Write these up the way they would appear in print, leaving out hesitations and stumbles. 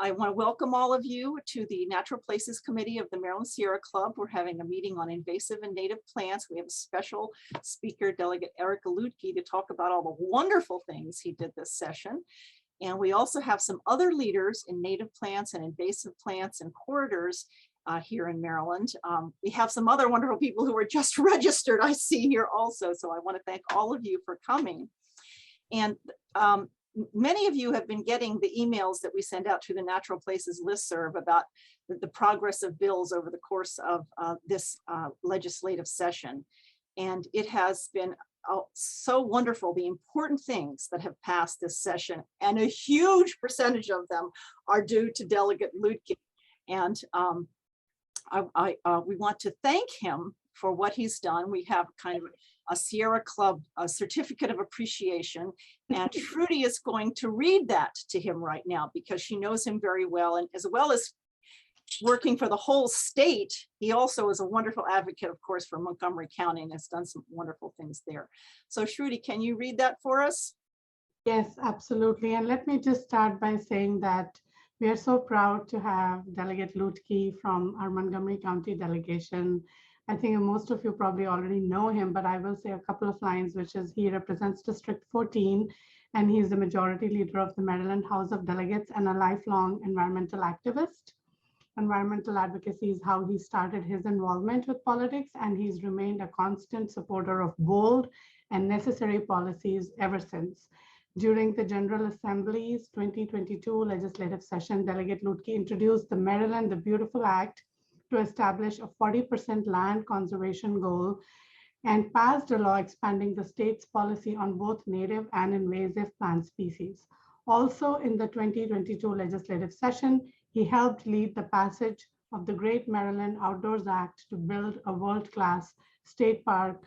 I want to welcome all of you to the Natural Places Committee of the Maryland Sierra Club. We're having a meeting on invasive and native plants. We have a special speaker, Delegate Luedtke, to talk about all the wonderful things he did this session. And we also have some other leaders in native plants and invasive plants and corridors here in Maryland. We have some other wonderful people who were just registered, I see here also. So I want to thank all of you for coming. And many of you have been getting the emails that we send out to the Natural Places listserv about the progress of bills over the course of this legislative session. And it has been so wonderful, the important things that have passed this session, and a huge percentage of them are due to Delegate Luedtke. And we want to thank him for what he's done. We have kind of a Sierra Club certificate of appreciation, and Trudy is going to read that to him right now because she knows him very well, and as well as working for the whole state, he also is a wonderful advocate, of course, for Montgomery County and has done some wonderful things there. So Trudy, can you read that for us? Yes, absolutely. And let me just start by saying that we are so proud to have Delegate Luedtke from our Montgomery County delegation. I think most of you probably already know him, but I will say a couple of lines, which is he represents District 14, and he's the majority leader of the Maryland House of Delegates and a lifelong environmental activist. Environmental advocacy is how he started his involvement with politics, and he's remained a constant supporter of bold and necessary policies ever since. During the General Assembly's 2022 legislative session, Delegate Luedtke introduced the Maryland the Beautiful Act to establish a 40% land conservation goal and passed a law expanding the state's policy on both native and invasive plant species. Also in the 2022 legislative session, he helped lead the passage of the Great Maryland Outdoors Act to build a world-class state park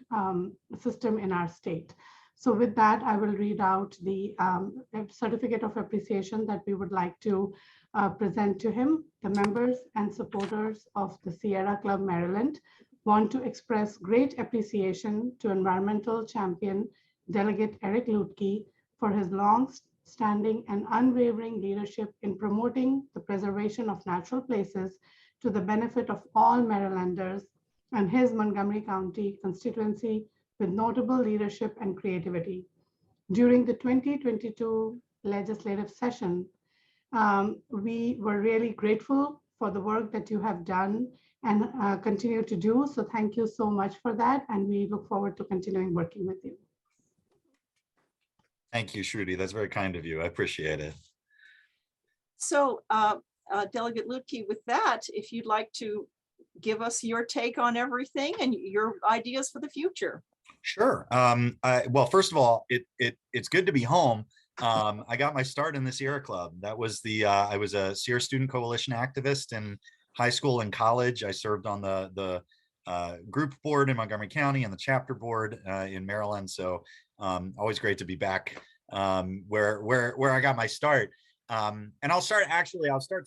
system in our state. So with that, I will read out the certificate of appreciation that we would like to present to him. The members and supporters of the Sierra Club Maryland want to express great appreciation to environmental champion Delegate Luedtke for his long-standing and unwavering leadership in promoting the preservation of natural places to the benefit of all Marylanders and his Montgomery County constituency with notable leadership and creativity. During the 2022 legislative session, we were really grateful for the work that you have done and continue to do. So thank you so much for that. And we look forward to continuing working with you. Thank you, Trudy. That's very kind of you. I appreciate it. So Delegate Luedtke, with that, if you'd like to give us your take on everything and your ideas for the future. Sure. Well, first of all, it's good to be home. I got my start in the Sierra Club. That was I was a Sierra Student Coalition activist in high school and college. I served on the group board in Montgomery County and the chapter board in Maryland. So always great to be back where I got my start. And I'll start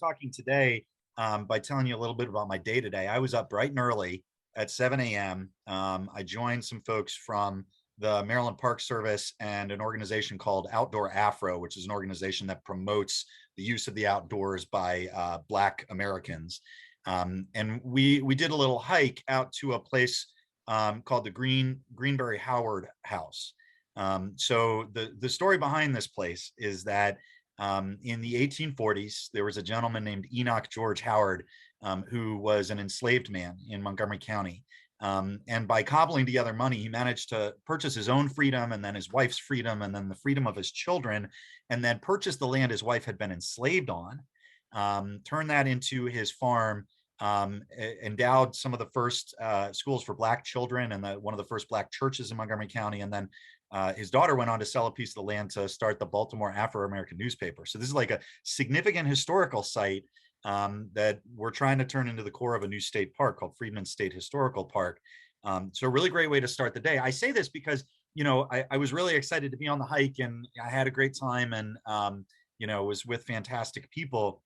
talking today by telling you a little bit about my day today. I was up bright and early at 7 a.m. I joined some folks from the Maryland Park Service and an organization called Outdoor Afro, which is an organization that promotes the use of the outdoors by Black Americans. And we did a little hike out to a place called the Greenberry Howard House. So the story behind this place is that in the 1840s, there was a gentleman named Enoch George Howard who was an enslaved man in Montgomery County. And by cobbling together money, he managed to purchase his own freedom and then his wife's freedom and then the freedom of his children, and then purchase the land his wife had been enslaved on, turn that into his farm, endowed some of the first schools for Black children and one of the first Black churches in Montgomery County. And then his daughter went on to sell a piece of the land to start the Baltimore Afro-American newspaper. So this is like a significant historical site that we're trying to turn into the core of a new state park called Freedman State Historical Park. So a really great way to start the day. I say this because, I was really excited to be on the hike and I had a great time and, was with fantastic people.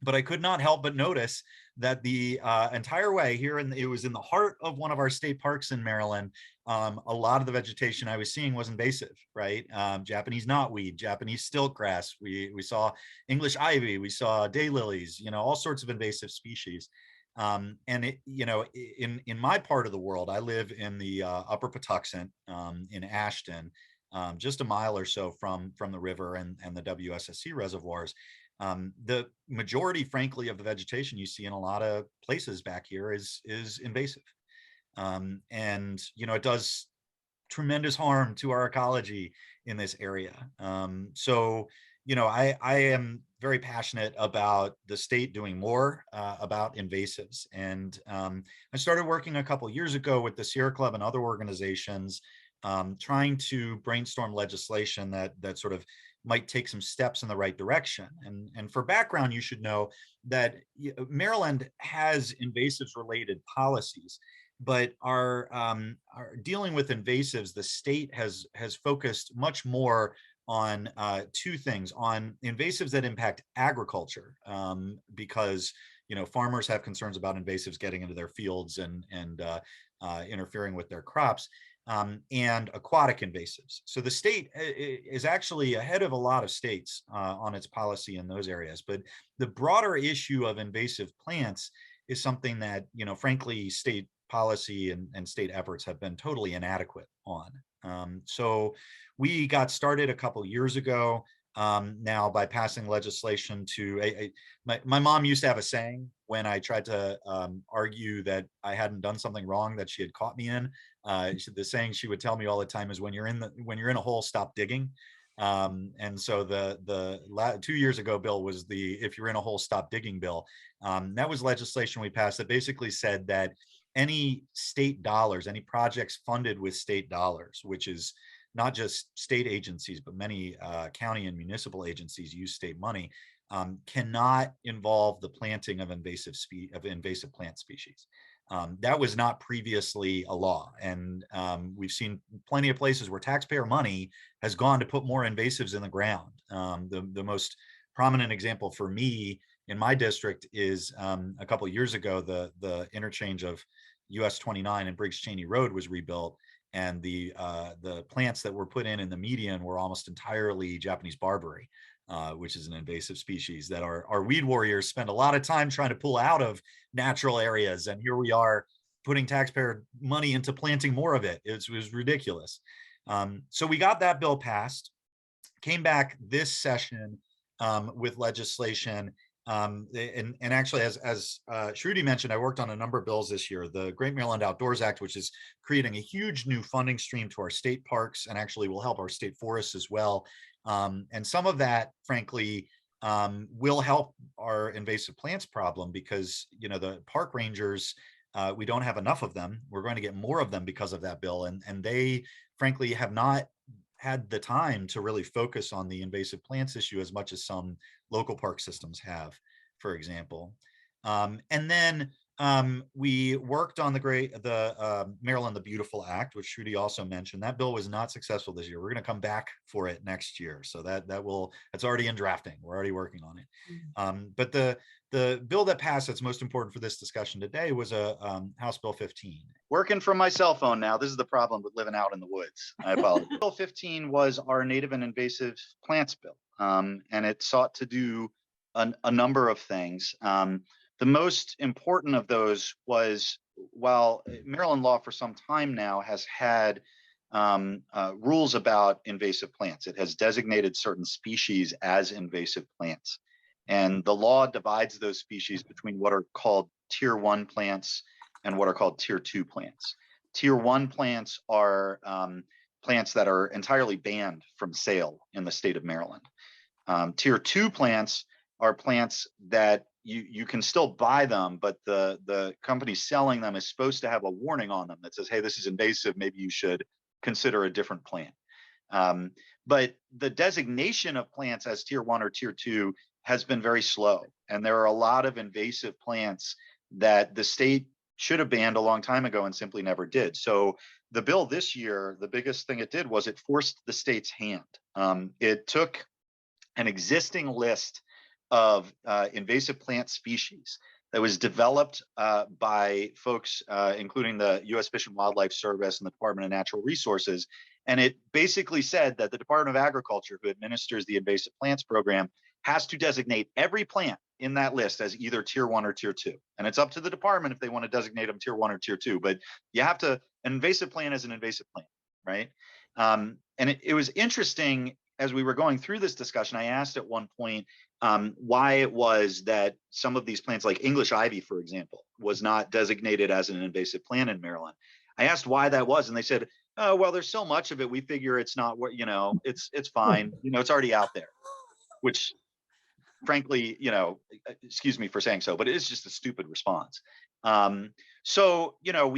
But I could not help but notice that the entire way here, and it was in the heart of one of our state parks in Maryland, a lot of the vegetation I was seeing was invasive, right? Japanese knotweed, Japanese stiltgrass. We saw English ivy, we saw daylilies, you know, all sorts of invasive species. And it, you know, in my part of the world, I live in the Upper Patuxent in Ashton, just a mile or so from the river and the WSSC reservoirs. The majority, frankly, of the vegetation you see in a lot of places back here is invasive. And, you know, it does tremendous harm to our ecology in this area. So, you know, I am very passionate about the state doing more about invasives. And I started working a couple years ago with the Sierra Club and other organizations, trying to brainstorm legislation that sort of might take some steps in the right direction. And for background, you should know that Maryland has invasives related policies, but our dealing with invasives, the state has focused much more on two things: on invasives that impact agriculture, because you know farmers have concerns about invasives getting into their fields and interfering with their crops, and aquatic invasives. So the state is actually ahead of a lot of states on its policy in those areas. But the broader issue of invasive plants is something that, you know, frankly, state policy and state efforts have been totally inadequate on. So we got started a couple years ago now by passing legislation to, my mom used to have a saying when I tried to argue that I hadn't done something wrong that she had caught me in. The saying she would tell me all the time is, when you're in a hole, stop digging. And so the 2 years ago bill was the "if you're in a hole, stop digging" bill. That was legislation we passed that basically said that any state dollars, any projects funded with state dollars, which is not just state agencies, but many county and municipal agencies use state money, cannot involve the planting of invasive plant species. That was not previously a law. And we've seen plenty of places where taxpayer money has gone to put more invasives in the ground. The most prominent example for me in my district is a couple of years ago, the interchange of US 29 and Briggs Cheney Road was rebuilt. And the plants that were put in the median were almost entirely Japanese barberry, which is an invasive species that our weed warriors spend a lot of time trying to pull out of natural areas. And here we are putting taxpayer money into planting more of it. It was ridiculous. So we got that bill passed, came back this session with legislation. And actually, as Shruti mentioned, I worked on a number of bills this year. The Great Maryland Outdoors Act, which is creating a huge new funding stream to our state parks and actually will help our state forests as well. And some of that, frankly, will help our invasive plants problem, because, you know, the park rangers, we don't have enough of them. We're going to get more of them because of that bill. And they, frankly, have not had the time to really focus on the invasive plants issue as much as some local park systems have, for example. And then we worked on the Maryland the Beautiful Act, which Shruti also mentioned. That bill was not successful this year. We're going to come back for it next year. So that's already in drafting. We're already working on it. But the bill that passed that's most important for this discussion today was House Bill 15. Working from my cell phone now. This is the problem with living out in the woods. I apologize. Bill 15 was our native and invasive plants bill. And it sought to do a number of things. The most important of those was, while Maryland law for some time now has had rules about invasive plants, it has designated certain species as invasive plants. And the law divides those species between what are called Tier 1 plants and what are called Tier 2 plants. Tier 1 plants are plants that are entirely banned from sale in the state of Maryland. Tier 2 plants are plants that you can still buy them, but the company selling them is supposed to have a warning on them that says, hey, this is invasive, maybe you should consider a different plant. But the designation of plants as Tier 1 or Tier 2 has been very slow. And there are a lot of invasive plants that the state should have banned a long time ago and simply never did. So the bill this year, the biggest thing it did was it forced the state's hand. It took an existing list of invasive plant species that was developed by folks, including the U.S. Fish and Wildlife Service and the Department of Natural Resources. And it basically said that the Department of Agriculture, who administers the invasive plants program, has to designate every plant in that list as either tier 1 or tier 2. And it's up to the department if they want to designate them tier 1 or tier 2. But you have to, an invasive plant is an invasive plant, right? And it was interesting as we were going through this discussion. I asked at one point why it was that some of these plants, like English ivy, for example, was not designated as an invasive plant in Maryland. I asked why that was, and they said, "Oh, well, there's so much of it. We figure it's not what, you know, it's fine. You know, it's already out there," which, frankly, you know, excuse me for saying so, but it is just a stupid response. So, you know,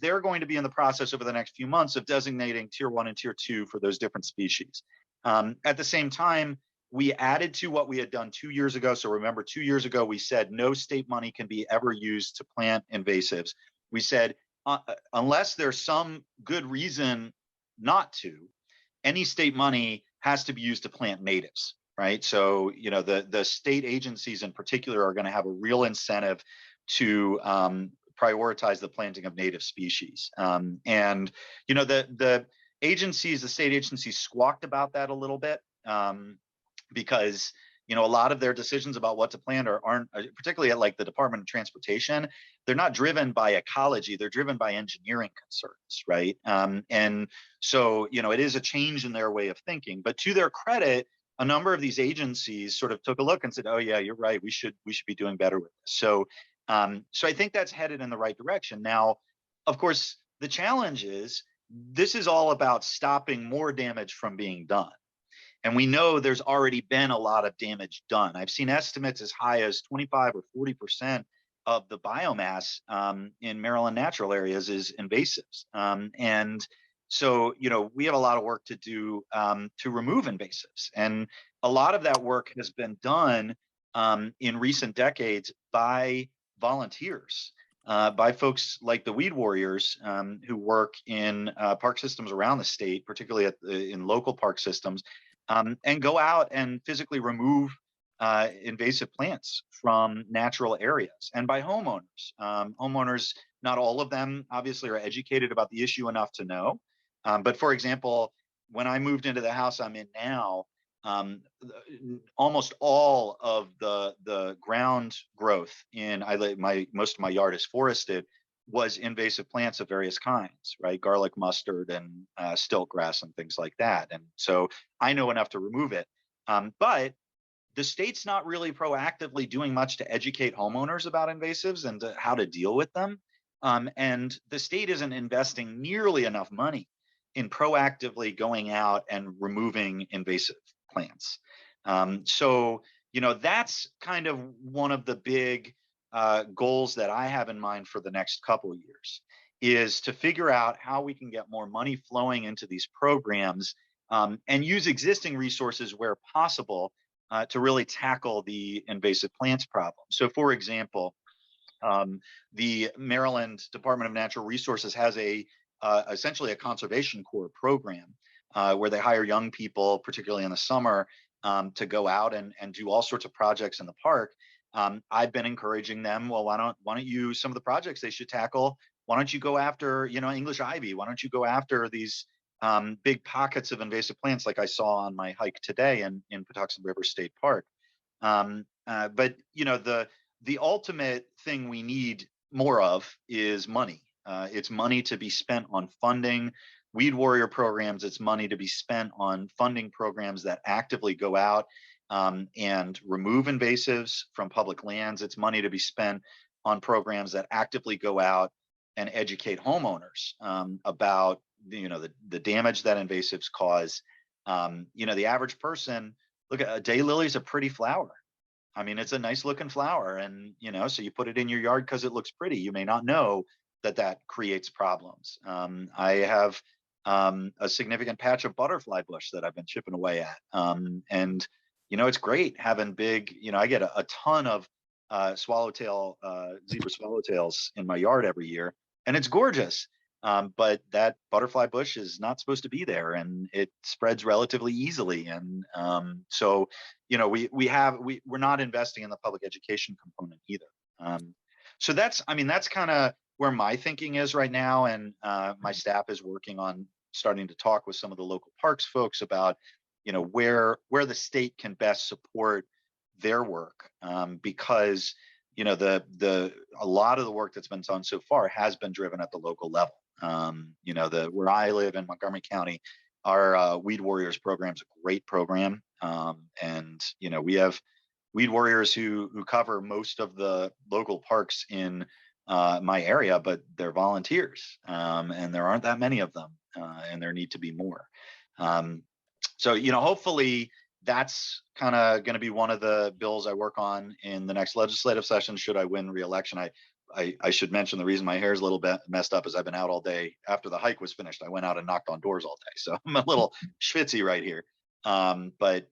they're going to be in the process over the next few months of designating tier 1 and tier 2 for those different species. At the same time, we added to what we had done 2 years ago. So remember, 2 years ago, we said no state money can be ever used to plant invasives. We said, unless there's some good reason not to, any state money has to be used to plant natives, right? So, you know, the state agencies in particular are going to have a real incentive to prioritize the planting of native species. And, you know, the state agencies squawked about that a little bit because, you know, a lot of their decisions about what to plant aren't, particularly at like the Department of Transportation, they're not driven by ecology, they're driven by engineering concerns, right? And so, you know, it is a change in their way of thinking. But to their credit, a number of these agencies sort of took a look and said, "Oh yeah, you're right. We should be doing better with this." So, so I think that's headed in the right direction. Now, of course, the challenge is this is all about stopping more damage from being done. And we know there's already been a lot of damage done. I've seen estimates as high as 25 or 40% of the biomass in Maryland natural areas is invasives. And so, you know, we have a lot of work to do to remove invasives. And a lot of that work has been done in recent decades by volunteers, by folks like the Weed Warriors who work in park systems around the state, particularly in local park systems, and go out and physically remove invasive plants from natural areas, and by homeowners. Homeowners, not all of them obviously are educated about the issue enough to know. But for example, when I moved into the house I'm in now, almost all of the ground growth in most of my yard is forested, was invasive plants of various kinds, right? Garlic mustard and stilt grass and things like that. And so I know enough to remove it. But the state's not really proactively doing much to educate homeowners about invasives and how to deal with them. And the state isn't investing nearly enough money in proactively going out and removing invasive plants. So, you know, that's kind of one of the big goals that I have in mind for the next couple of years, is to figure out how we can get more money flowing into these programs and use existing resources where possible to really tackle the invasive plants problem. So, for example, the Maryland Department of Natural Resources has essentially a conservation corps program where they hire young people, particularly in the summer, to go out and do all sorts of projects in the park. I've been encouraging them, well, why don't you, some of the projects they should tackle, why don't you go after, you know, English ivy? Why don't you go after these big pockets of invasive plants like I saw on my hike today in Patuxent River State Park? But, you know, the ultimate thing we need more of is money. It's money to be spent on funding Weed Warrior programs. It's money to be spent on funding programs that actively go out and remove invasives from public lands. It's money to be spent on programs that actively go out and educate homeowners about, you know, the damage that invasives cause. You know, the average person, look, a daylily is a pretty flower. I mean, it's a nice looking flower, and, you know, so you put it in your yard because it looks pretty. You may not know that creates problems. I have a significant patch of butterfly bush that I've been chipping away at. And, you know, it's great having big, you know, I get a ton of zebra swallowtails in my yard every year, and it's gorgeous. but that butterfly bush is not supposed to be there, and it spreads relatively easily. And so, you know, we're not investing in the public education component either. So that's, I mean, that's kind of where my thinking is right now. And my staff is working on starting to talk with some of the local parks folks about, you know, where the state can best support their work, because, you know, a lot of the work that's been done so far has been driven at the local level. You know, where I live in Montgomery County, our Weed Warriors program is a great program, and you know, we have Weed Warriors who cover most of the local parks in my area, but they're volunteers, and there aren't that many of them, and there need to be more. So, you know, hopefully that's kind of going to be one of the bills I work on in the next legislative session, should I win re-election. I should mention the reason my hair is a little bit messed up is I've been out all day. After the hike was finished, I went out and knocked on doors all day. So I'm a little schwitzy right here. But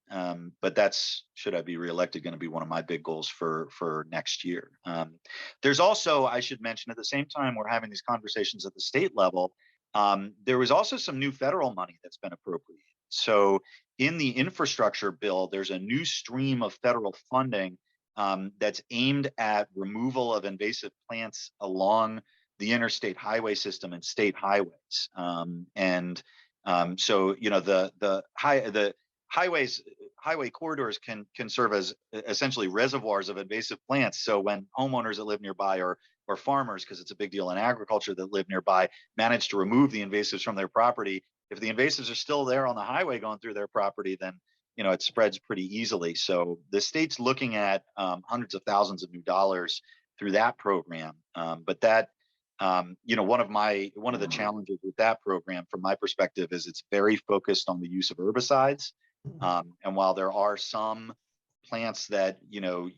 that's, should I be reelected, going to be one of my big goals for next year. There's also, I should mention, at the same time we're having these conversations at the state level, there was also some new federal money that's been appropriated. So in the infrastructure bill, there's a new stream of federal funding that's aimed at removal of invasive plants along the interstate highway system and state highways. So, you know, the highway corridors can serve as essentially reservoirs of invasive plants. So when homeowners that live nearby, or farmers, because it's a big deal in agriculture, that live nearby, manage to remove the invasives from their property, if the invasives are still there on the highway going through their property, then, you know, it spreads pretty easily. So the state's looking at hundreds of thousands of new dollars through that program. But that, you know, one of the challenges with that program, from my perspective, is it's very focused on the use of herbicides. And while there are some plants that, you know,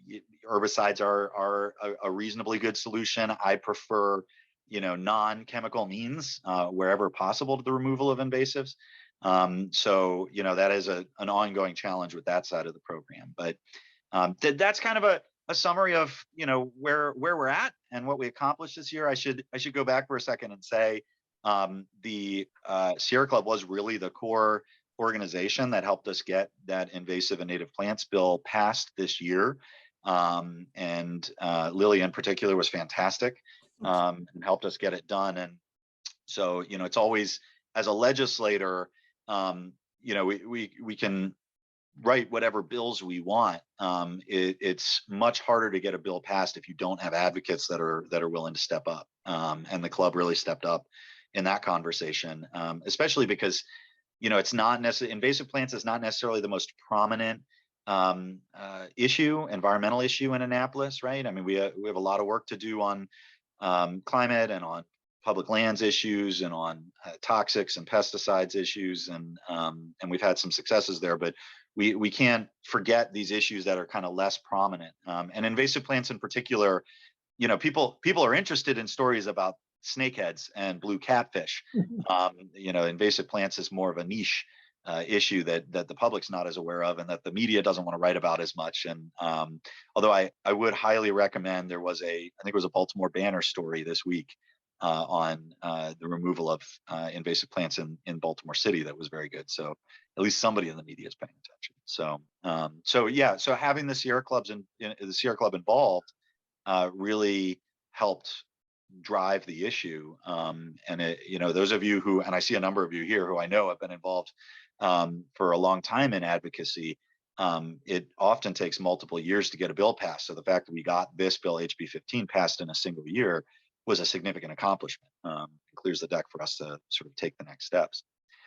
herbicides are a reasonably good solution, I prefer, you know, non-chemical means wherever possible to the removal of invasives. So, you know, that is an ongoing challenge with that side of the program. But that's kind of a summary of, you know, where we're at and what we accomplished this year. I should go back for a second and say the Sierra Club was really the core organization that helped us get that invasive and native plants bill passed this year. And Lily in particular was fantastic and helped us get it done. And so, you know, it's always, as a legislator, you know, we can write whatever bills we want. It's much harder to get a bill passed if you don't have advocates that are willing to step up. And the club really stepped up in that conversation, especially because, you know, it's not necessarily, invasive plants is not necessarily the most prominent environmental issue in Annapolis, right? I mean, we have a lot of work to do on climate and on public lands issues and on toxics and pesticides issues, and we've had some successes there, but we can't forget these issues that are kind of less prominent. And invasive plants in particular, you know, people are interested in stories about snakeheads and blue catfish. You know, invasive plants is more of a niche issue that the public's not as aware of, and that the media doesn't want to write about as much. And although I would highly recommend, I think it was a Baltimore Banner story this week on the removal of invasive plants in Baltimore City that was very good. So at least somebody in the media is paying attention. So yeah, so having the Sierra Club involved really helped drive the issue. And it, you know, those of you who, and I see a number of you here who I know have been involved for a long time in advocacy, it often takes multiple years to get a bill passed. So the fact that we got this bill, HB 15, passed in a single year was a significant accomplishment. It clears the deck for us to sort of take the next steps.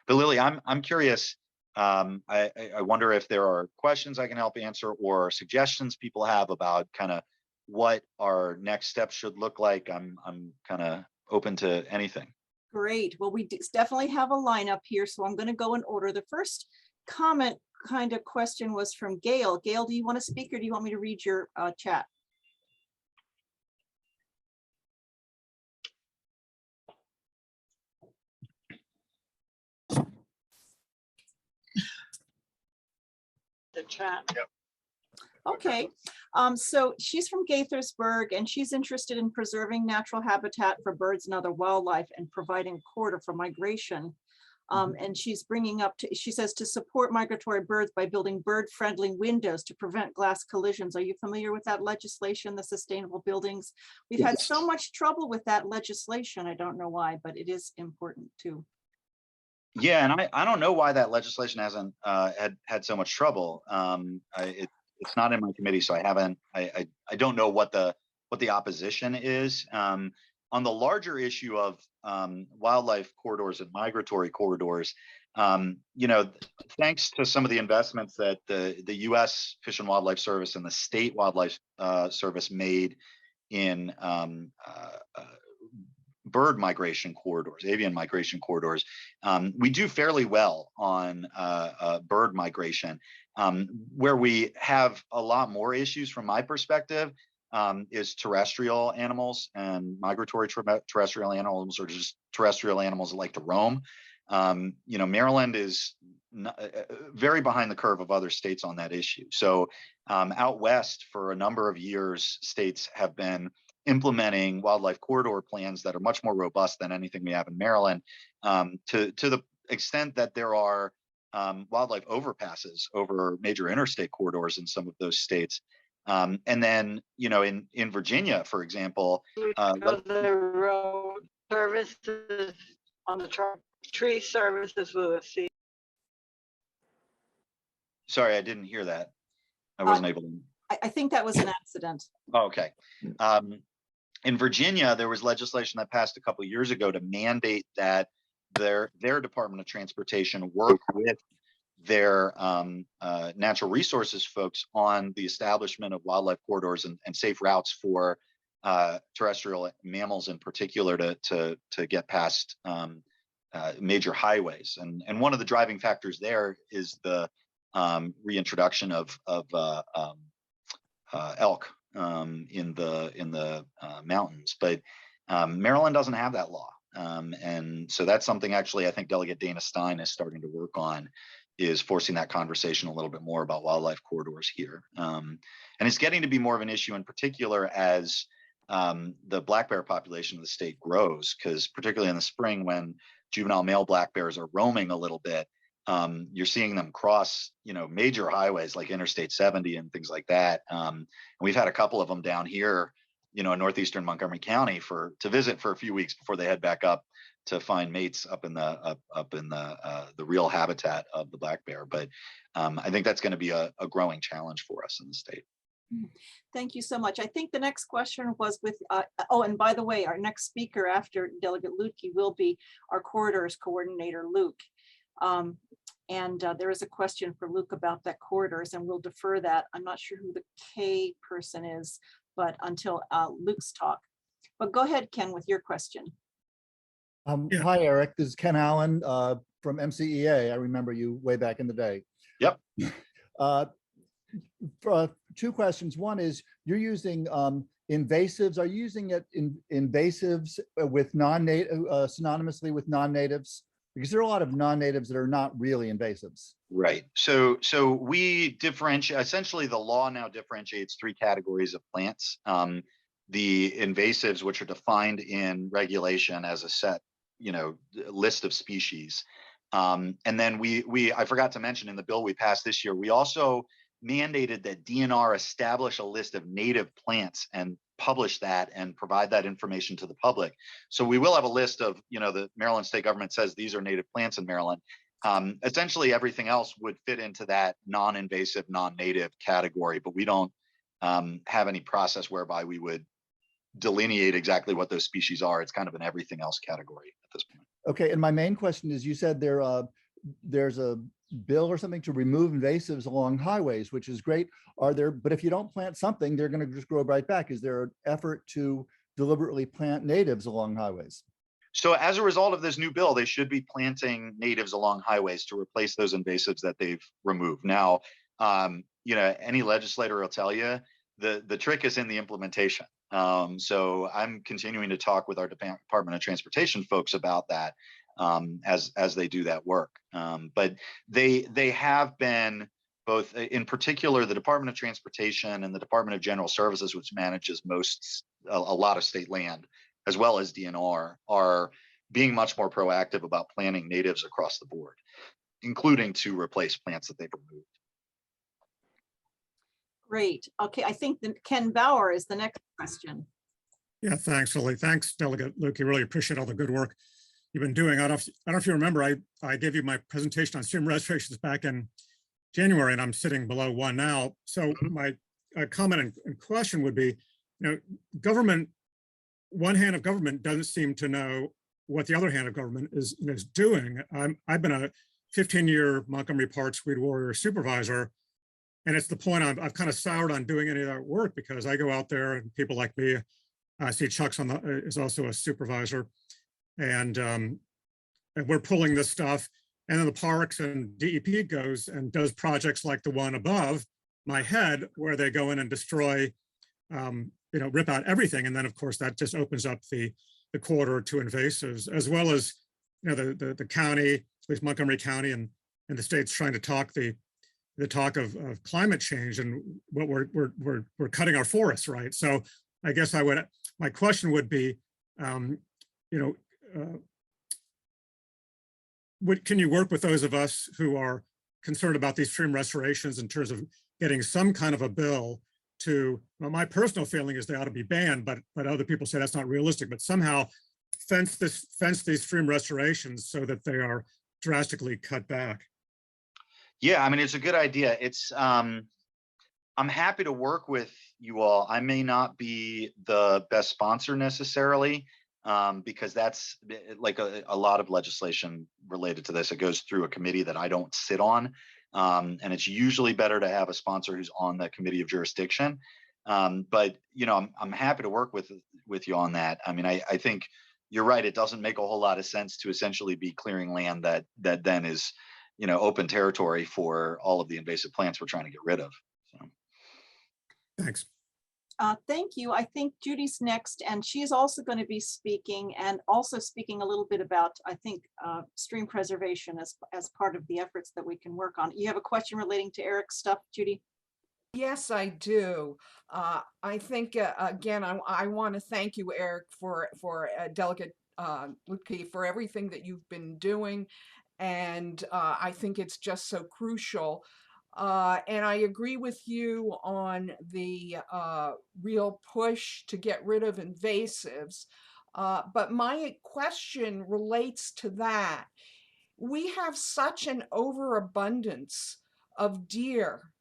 But Lily, I'm curious. I wonder if there are questions I can help answer, or suggestions people have about kind of what our next steps should look like. I'm kind of open to anything. Great. Well, we definitely have a lineup here, so I'm going to go in order. The first comment kind of question was from Gail. Gail, do you want to speak, or do you want me to read your chat? The chat. Yep. Okay, so she's from Gaithersburg and she's interested in preserving natural habitat for birds and other wildlife and providing a corridor for migration. And she's bringing up, she says, to support migratory birds by building bird-friendly windows to prevent glass collisions. Are you familiar with that legislation, the sustainable buildings? We've had so much trouble with that legislation. I don't know why, but it is important too. Yeah, and I don't know why that legislation hasn't had so much trouble. It's not in my committee, so I don't know what the opposition is. On the larger issue of wildlife corridors and migratory corridors, thanks to some of the investments that the U.S. Fish and Wildlife Service and the state wildlife service made in bird migration corridors, avian migration corridors, we do fairly well on bird migration. Where we have a lot more issues from my perspective is terrestrial animals, and migratory terrestrial animals, or just terrestrial animals that like to roam. Maryland is very behind the curve of other states on that issue. So out west, for a number of years, states have been implementing wildlife corridor plans that are much more robust than anything we have in Maryland, to the extent that there are wildlife overpasses over major interstate corridors in some of those states. And then, in Virginia, for example, the road services on the tree services will see. Sorry, I didn't hear that. I wasn't able to. I think that was an accident. Oh, okay. In Virginia, there was legislation that passed a couple of years ago to mandate that their Department of Transportation work with their natural resources folks on the establishment of wildlife corridors and safe routes for terrestrial mammals in particular to get past major highways. And one of the driving factors there is the reintroduction of elk in the mountains, but Maryland doesn't have that law. And so that's something actually I think Delegate Dana Stein is starting to work on, is forcing that conversation a little bit more about wildlife corridors here. And it's getting to be more of an issue in particular as the black bear population of the state grows, because particularly in the spring when juvenile male black bears are roaming a little bit, you're seeing them cross, major highways like Interstate 70 and things like that. And we've had a couple of them down here, in northeastern Montgomery County to visit for a few weeks before they head back up to find mates up in the real habitat of the black bear. But I think that's going to be a growing challenge for us in the state. Thank you so much. I think the next question was with, and by the way, our next speaker after Delegate Luedtke will be our corridors coordinator, Luke. And there is a question for Luke about that corridors, and we'll defer that. I'm not sure who the K person is, but until Luke's talk. But go ahead, Ken, with your question. Hi, Eric. This is Ken Allen from MCEA. I remember you way back in the day. Yep. Two questions. One is, you're using invasives. Are you using it in invasives with non-native, synonymously with non-natives? Because there are a lot of non-natives that are not really invasives. Right. So we differentiate, essentially the law now differentiates three categories of plants. The invasives, which are defined in regulation as a set, list of species. And then I forgot to mention in the bill we passed this year, we also mandated that DNR establish a list of native plants and publish that and provide that information to the public. So we will have a list of, the Maryland state government says these are native plants in Maryland. Essentially everything else would fit into that non-invasive, non-native category, but we don't have any process whereby we would delineate exactly what those species are. It's kind of an everything else category at this point. Okay, and my main question is, you said there's a bill or something to remove invasives along highways, which is great. But if you don't plant something, they're going to just grow right back. Is there an effort to deliberately plant natives along highways? So as a result of this new bill, they should be planting natives along highways to replace those invasives that they've removed. Now, any legislator will tell you the trick is in the implementation. So I'm continuing to talk with our Department of Transportation folks about that as they do that work. But they have been both in particular, the Department of Transportation and the Department of General Services, which manages a lot of state land, as well as DNR, are being much more proactive about planting natives across the board, including to replace plants that they've removed. Great. Okay, I think that Ken Bauer is the next question. Yeah, thanks, Lily. Thanks, Delegate Luedtke. Really appreciate all the good work you've been doing. I don't know if you remember, I gave you my presentation on stream restorations back in January, and I'm sitting below 1 now. So my comment and question would be, government, one hand of government doesn't seem to know what the other hand of government is doing. I've been a 15-year Montgomery Parks Weed Warrior supervisor, and it's the point I've kind of soured on doing any of that work, because I go out there and people like me, I see Chuck's is also a supervisor, and we're pulling this stuff, and then the parks and DEP goes and does projects like the one above my head, where they go in and destroy, rip out everything, and then of course that just opens up the corridor to invasives, as well as the county, at least Montgomery County, and the state's trying to talk the talk of climate change, and what we're cutting our forests, right? So I guess my question would be, can you work with those of us who are concerned about these stream restorations in terms of getting some kind of a bill to, well, my personal feeling is they ought to be banned, but other people say that's not realistic, but somehow fence these stream restorations so that they are drastically cut back? Yeah, I mean, it's a good idea. It's I'm happy to work with you all. I may not be the best sponsor necessarily, because that's like a lot of legislation related to this. It goes through a committee that I don't sit on. And it's usually better to have a sponsor who's on the committee of jurisdiction. But I'm happy to work with you on that. I mean, I think you're right. It doesn't make a whole lot of sense to essentially be clearing land that then is, open territory for all of the invasive plants we're trying to get rid of. So. Thanks. Thank you. I think Judy's next, and she's also going to be speaking, and also speaking a little bit about, I think, stream preservation as part of the efforts that we can work on. You have a question relating to Eric's stuff, Judy? Yes, I do. I think, again, I want to thank you, Eric, for Delegate Luedtke, for everything that you've been doing. And I think it's just so crucial. And I agree with you on the real push to get rid of invasives. But my question relates to that. We have such an overabundance of deer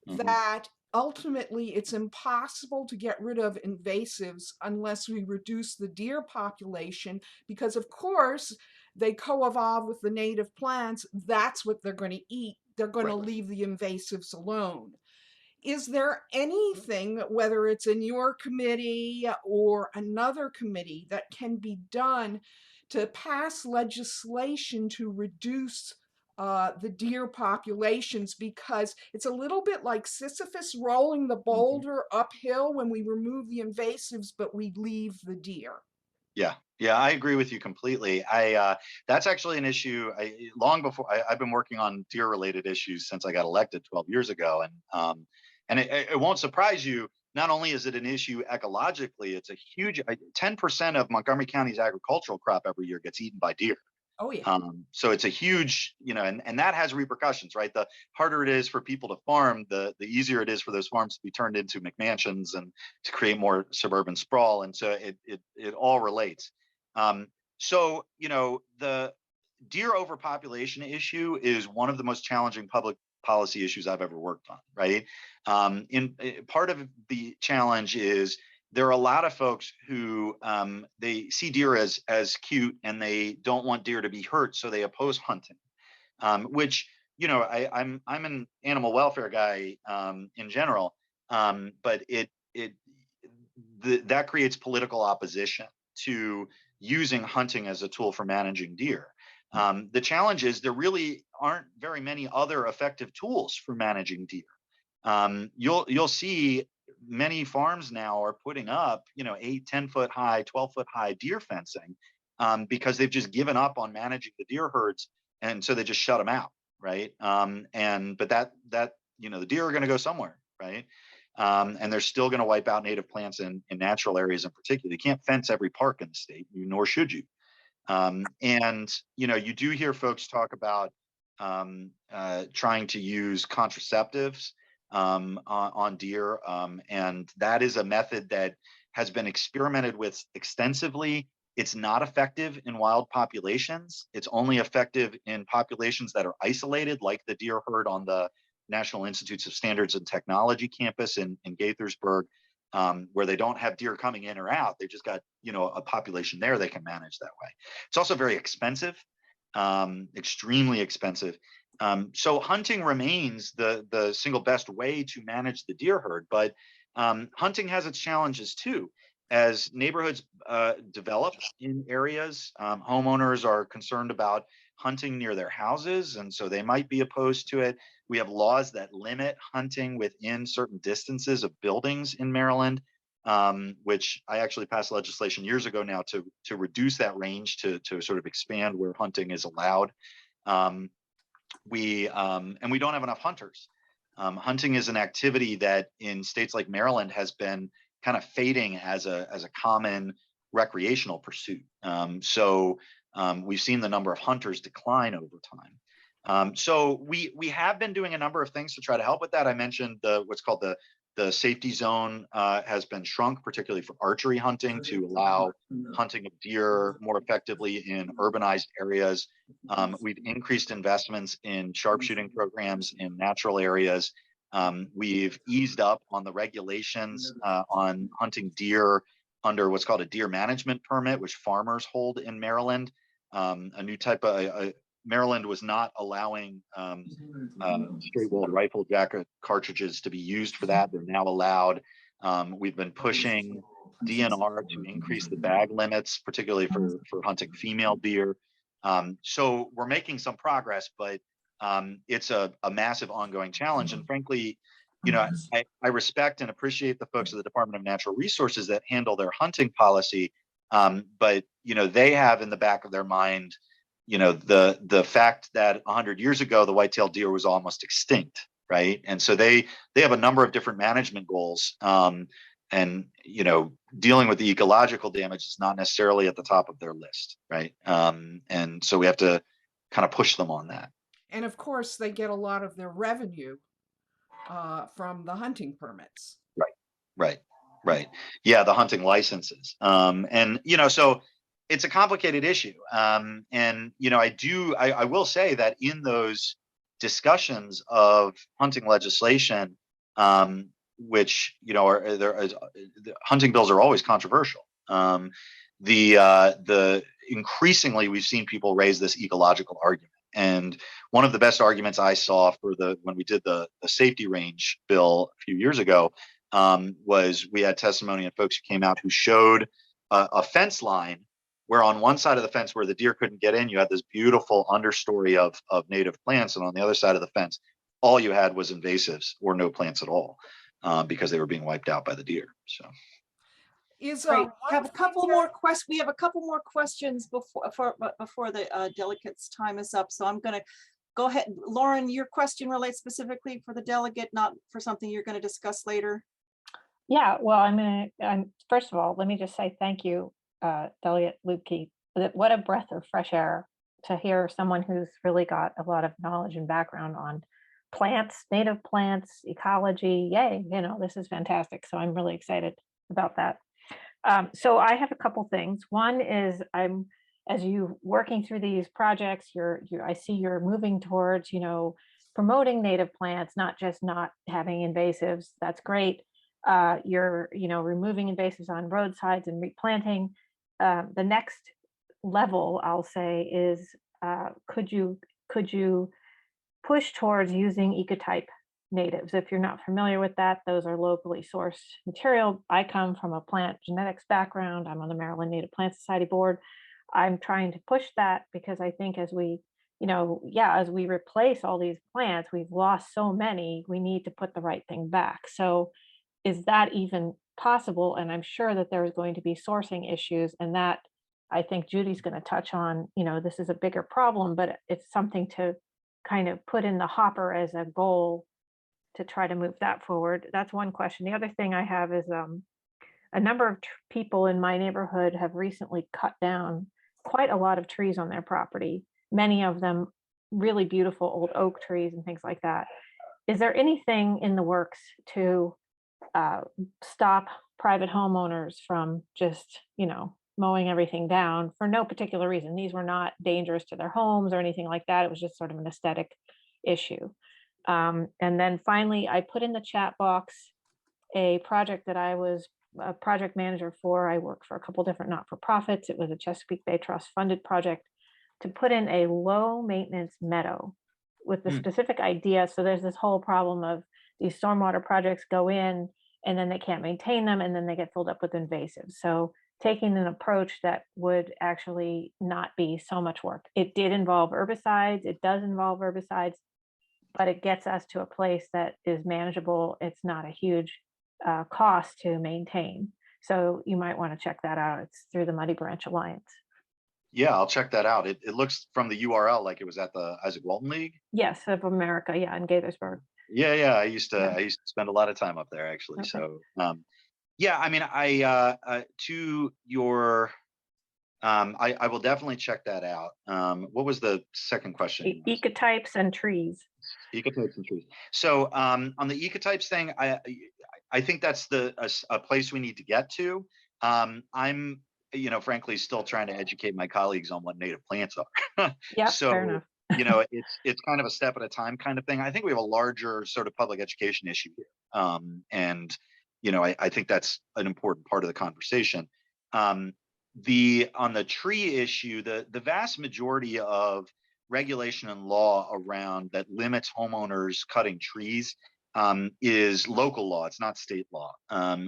that ultimately it's impossible to get rid of invasives unless we reduce the deer population, because of course they co-evolve with the native plants. That's what they're going to eat. They're going to leave the invasives alone. Is there anything, whether it's in your committee or another committee, that can be done to pass legislation to reduce the deer populations? Because it's a little bit like Sisyphus rolling the boulder uphill when we remove the invasives, but we leave the deer. Yeah, I agree with you completely. That's actually an issue. Long before I've been working on deer-related issues since I got elected 12 years ago, and it won't surprise you. Not only is it an issue ecologically, it's a huge 10% of Montgomery County's agricultural crop every year gets eaten by deer. Oh yeah. So it's a huge, and that has repercussions, right? The harder it is for people to farm, the easier it is for those farms to be turned into McMansions and to create more suburban sprawl. And so it all relates. So, the deer overpopulation issue is one of the most challenging public policy issues I've ever worked on, right? Part of the challenge is there are a lot of folks who they see deer as cute, and they don't want deer to be hurt, so they oppose hunting. Which I'm an animal welfare guy in general, but that creates political opposition to using hunting as a tool for managing deer. The challenge is there really aren't very many other effective tools for managing deer. You'll see many farms now are putting up, 8, 10 foot high, 12 foot high deer fencing because they've just given up on managing the deer herds. And so they just shut them out. Right. But that the deer are going to go somewhere, right? And they're still going to wipe out native plants in natural areas in particular. You can't fence every park in the state, nor should you. And you do hear folks talk about trying to use contraceptives on deer, and that is a method that has been experimented with extensively. It's not effective in wild populations. It's only effective in populations that are isolated, like the deer herd on the National Institutes of Standards and Technology campus in Gaithersburg, where they don't have deer coming in or out. They've just got, a population there they can manage that way. It's also very expensive, extremely expensive. So hunting remains the single best way to manage the deer herd, but hunting has its challenges too. As neighborhoods develop in areas, homeowners are concerned about hunting near their houses, and so they might be opposed to it. We have laws that limit hunting within certain distances of buildings in Maryland, which I actually passed legislation years ago now to reduce that range to sort of expand where hunting is allowed. And we don't have enough hunters. Hunting is an activity that in states like Maryland has been kind of fading as a common recreational pursuit. So we've seen the number of hunters decline over time. So we have been doing a number of things to try to help with that. I mentioned what's called the safety zone has been shrunk, particularly for archery hunting, to allow hunting of deer more effectively in urbanized areas. We've increased investments in sharpshooting programs in natural areas. We've eased up on the regulations on hunting deer under what's called a deer management permit, which farmers hold in Maryland. A new type of Maryland was not allowing straight-walled rifle jacket cartridges to be used for that. They're now allowed. We've been pushing DNR to increase the bag limits, particularly for hunting female deer. So we're making some progress, but it's a massive ongoing challenge. And frankly, I respect and appreciate the folks at the Department of Natural Resources that handle their hunting policy. But they have in the back of their mind, the fact that 100 years ago, the white-tailed deer was almost extinct, right? And so they have a number of different management goals. And dealing with the ecological damage is not necessarily at the top of their list, right? And so we have to kind of push them on that. And of course, they get a lot of their revenue from the hunting permits. Right. Yeah, the hunting licenses. And so it's a complicated issue. And I will say that in those discussions of hunting legislation, which the hunting bills are always controversial. The increasingly we've seen people raise this ecological argument. And one of the best arguments I saw when we did the safety range bill a few years ago was we had testimony and folks who came out who showed a fence line where on one side of the fence where the deer couldn't get in, you had this beautiful understory of native plants, and on the other side of the fence, all you had was invasives or no plants at all because they were being wiped out by the deer. So. Great. We have a couple more questions before the delegates' time is up. So I'm going to go ahead. Lauren, your question relates specifically for the delegate, not for something you're going to discuss later. Yeah, well, first of all, let me just say thank you, Delegate Luedtke. What a breath of fresh air to hear someone who's really got a lot of knowledge and background on plants, native plants, ecology. Yay, this is fantastic. So I'm really excited about that. So I have a couple things. One is as you working through these projects, I see you're moving towards, promoting native plants, not just not having invasives. That's great. You're, removing invasives on roadsides and replanting. The next level, I'll say, is could you push towards using ecotype natives? If you're not familiar with that, those are locally sourced material. I come from a plant genetics background. I'm on the Maryland Native Plant Society board. I'm trying to push that because I think as we replace all these plants, we've lost so many, we need to put the right thing back. So is that even possible? And I'm sure that there's going to be sourcing issues, and that I think Judy's going to touch on. This is a bigger problem, but it's something to kind of put in the hopper as a goal to try to move that forward. That's one question. The other thing I have is a number of people in my neighborhood have recently cut down quite a lot of trees on their property, many of them really beautiful old oak trees and things like that. Is there anything in the works to stop private homeowners from just, mowing everything down for no particular reason? These were not dangerous to their homes or anything like that. It was just sort of an aesthetic issue. And then finally, I put in the chat box a project that I was a project manager for. I worked for a couple different not-for-profits. It was a Chesapeake Bay Trust funded project to put in a low maintenance meadow with the specific idea. So there's this whole problem of these stormwater projects go in and then they can't maintain them and then they get filled up with invasives. So taking an approach that would actually not be so much work. It did involve herbicides. It does involve herbicides, but it gets us to a place that is manageable. It's not a huge cost to maintain. So you might want to check that out. It's through the Muddy Branch Alliance. Yeah, I'll check that out. It looks from the URL like it was at the Isaac Walton League. Yes, of America. Yeah, in Gaithersburg. Yeah. I used to spend a lot of time up there actually. Okay. So yeah, I mean, to your I will definitely check that out. What was the second question? Ecotypes and trees. Ecotypes and trees. So on the ecotypes thing, I think that's a place we need to get to. I'm frankly still trying to educate my colleagues on what native plants are. Yeah, so fair enough. it's kind of a step at a time kind of thing. I think we have a larger sort of public education issue here. And I think that's an important part of the conversation. On the tree issue, the vast majority of regulation and law around that limits homeowners cutting trees is local law. It's not state law.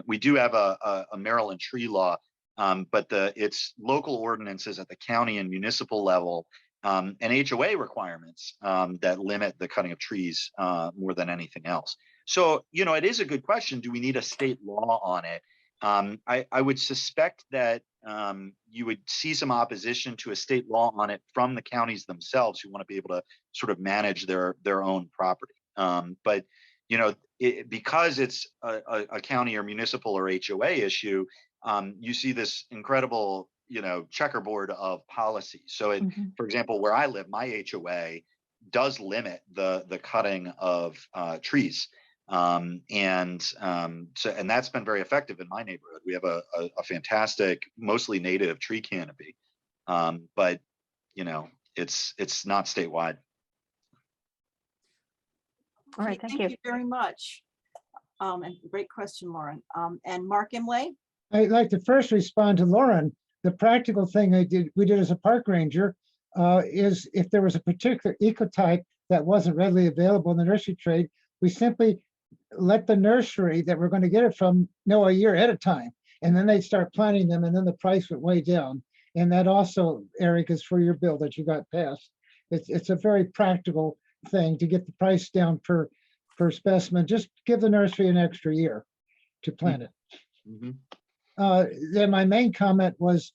We do have a Maryland tree law, but it's local ordinances at the county and municipal level and HOA requirements that limit the cutting of trees more than anything else. So, it is a good question. Do we need a state law on it? I would suspect that you would see some opposition to a state law on it from the counties themselves who want to be able to sort of manage their own property. But because it's a county or municipal or HOA issue, you see this incredible, checkerboard of policy. So, for example, where I live, my HOA does limit the cutting of trees. And that's been very effective in my neighborhood. We have a fantastic, mostly native tree canopy, but it's not statewide. All right, Okay, thank you. very much. And great question, Lauren. And Mark Imlay? I'd like to first respond to Lauren. The practical thing we did as a park ranger is if there was a particular ecotype that wasn't readily available in the nursery trade, we simply let the nursery that we're going to get it from know a year ahead of time. And then they start planting them and then the price went way down. And that also, Eric, is for your bill that you got passed. It's a very practical thing to get the price down per specimen. Just give the nursery an extra year to plant it. Then my main comment was,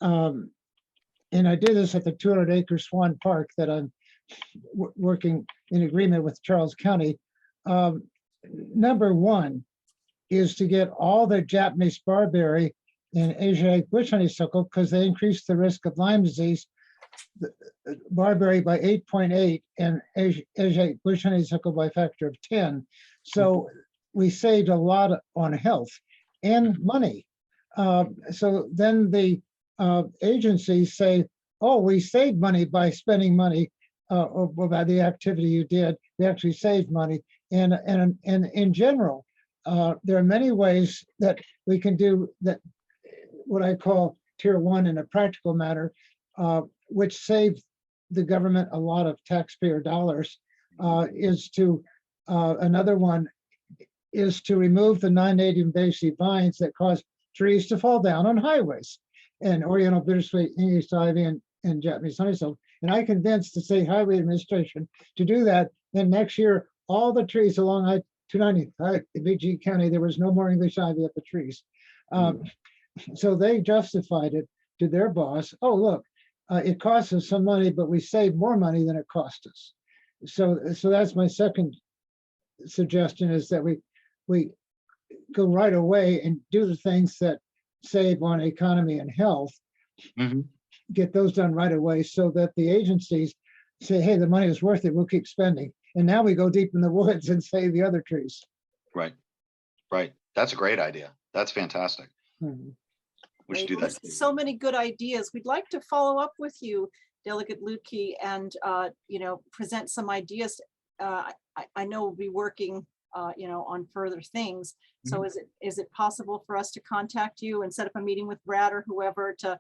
and I did this at the 200-acre Swan Park that I'm working in agreement with Charles County. Number one is to get all the Japanese barberry and Asiatic bush honeysuckle because they increase the risk of Lyme disease, barberry by 8.8 and Asiatic bush honeysuckle by a factor of 10. So we saved a lot on health and money. So then the agencies say, oh, we saved money by spending money or by the activity you did. We actually saved money. And in general, there are many ways that we can do that, what I call tier one in a practical matter, which save the government a lot of taxpayer dollars, another one is to remove the non-native invasive vines that cause trees to fall down on highways, and Oriental bittersweet, English ivy, and Japanese honeysuckle. And I convinced the state highway administration to do that. Then next year, all the trees along I-290 in BG County, there was no more English ivy at the trees. So they justified it to their boss. Oh, look, it costs us some money, but we save more money than it cost us. So that's my second suggestion is that we go right away and do the things that save on economy and health, Mhm. get those done right away so that the agencies say, hey, the money is worth it, we'll keep spending. And now we go deep in the woods and save the other trees. Right. Right. That's a great idea. That's fantastic. Mhm. We should Great. do Well, that. there's so many good ideas. We'd like to follow up with you, Delegate Luedtke, and present some ideas. I know we'll be working on further things. So is it possible for us to contact you and set up a meeting with Brad or whoever to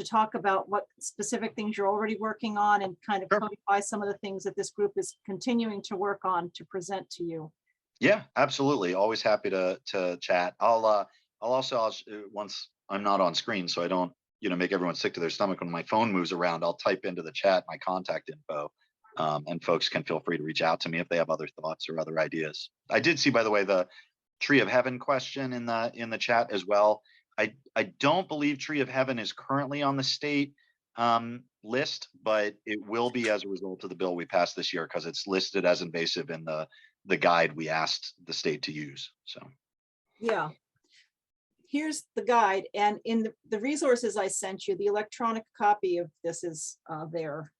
talk about what specific things you're already working on and kind of Sure. codify some of the things that this group is continuing to work on to present to you? Yeah, absolutely. Always happy to chat. I'll once I'm not on screen, so I don't make everyone sick to their stomach when my phone moves around. I'll type into the chat my contact info, and folks can feel free to reach out to me if they have other thoughts or other ideas. I did see, by the way, the Tree of Heaven question in the chat as well. I don't believe Tree of Heaven is currently on the state list, but it will be as a result of the bill we passed this year because it's listed as invasive in the guide we asked the state to use. So Yeah. Here's the guide, and in the resources I sent you, the electronic copy of this is there,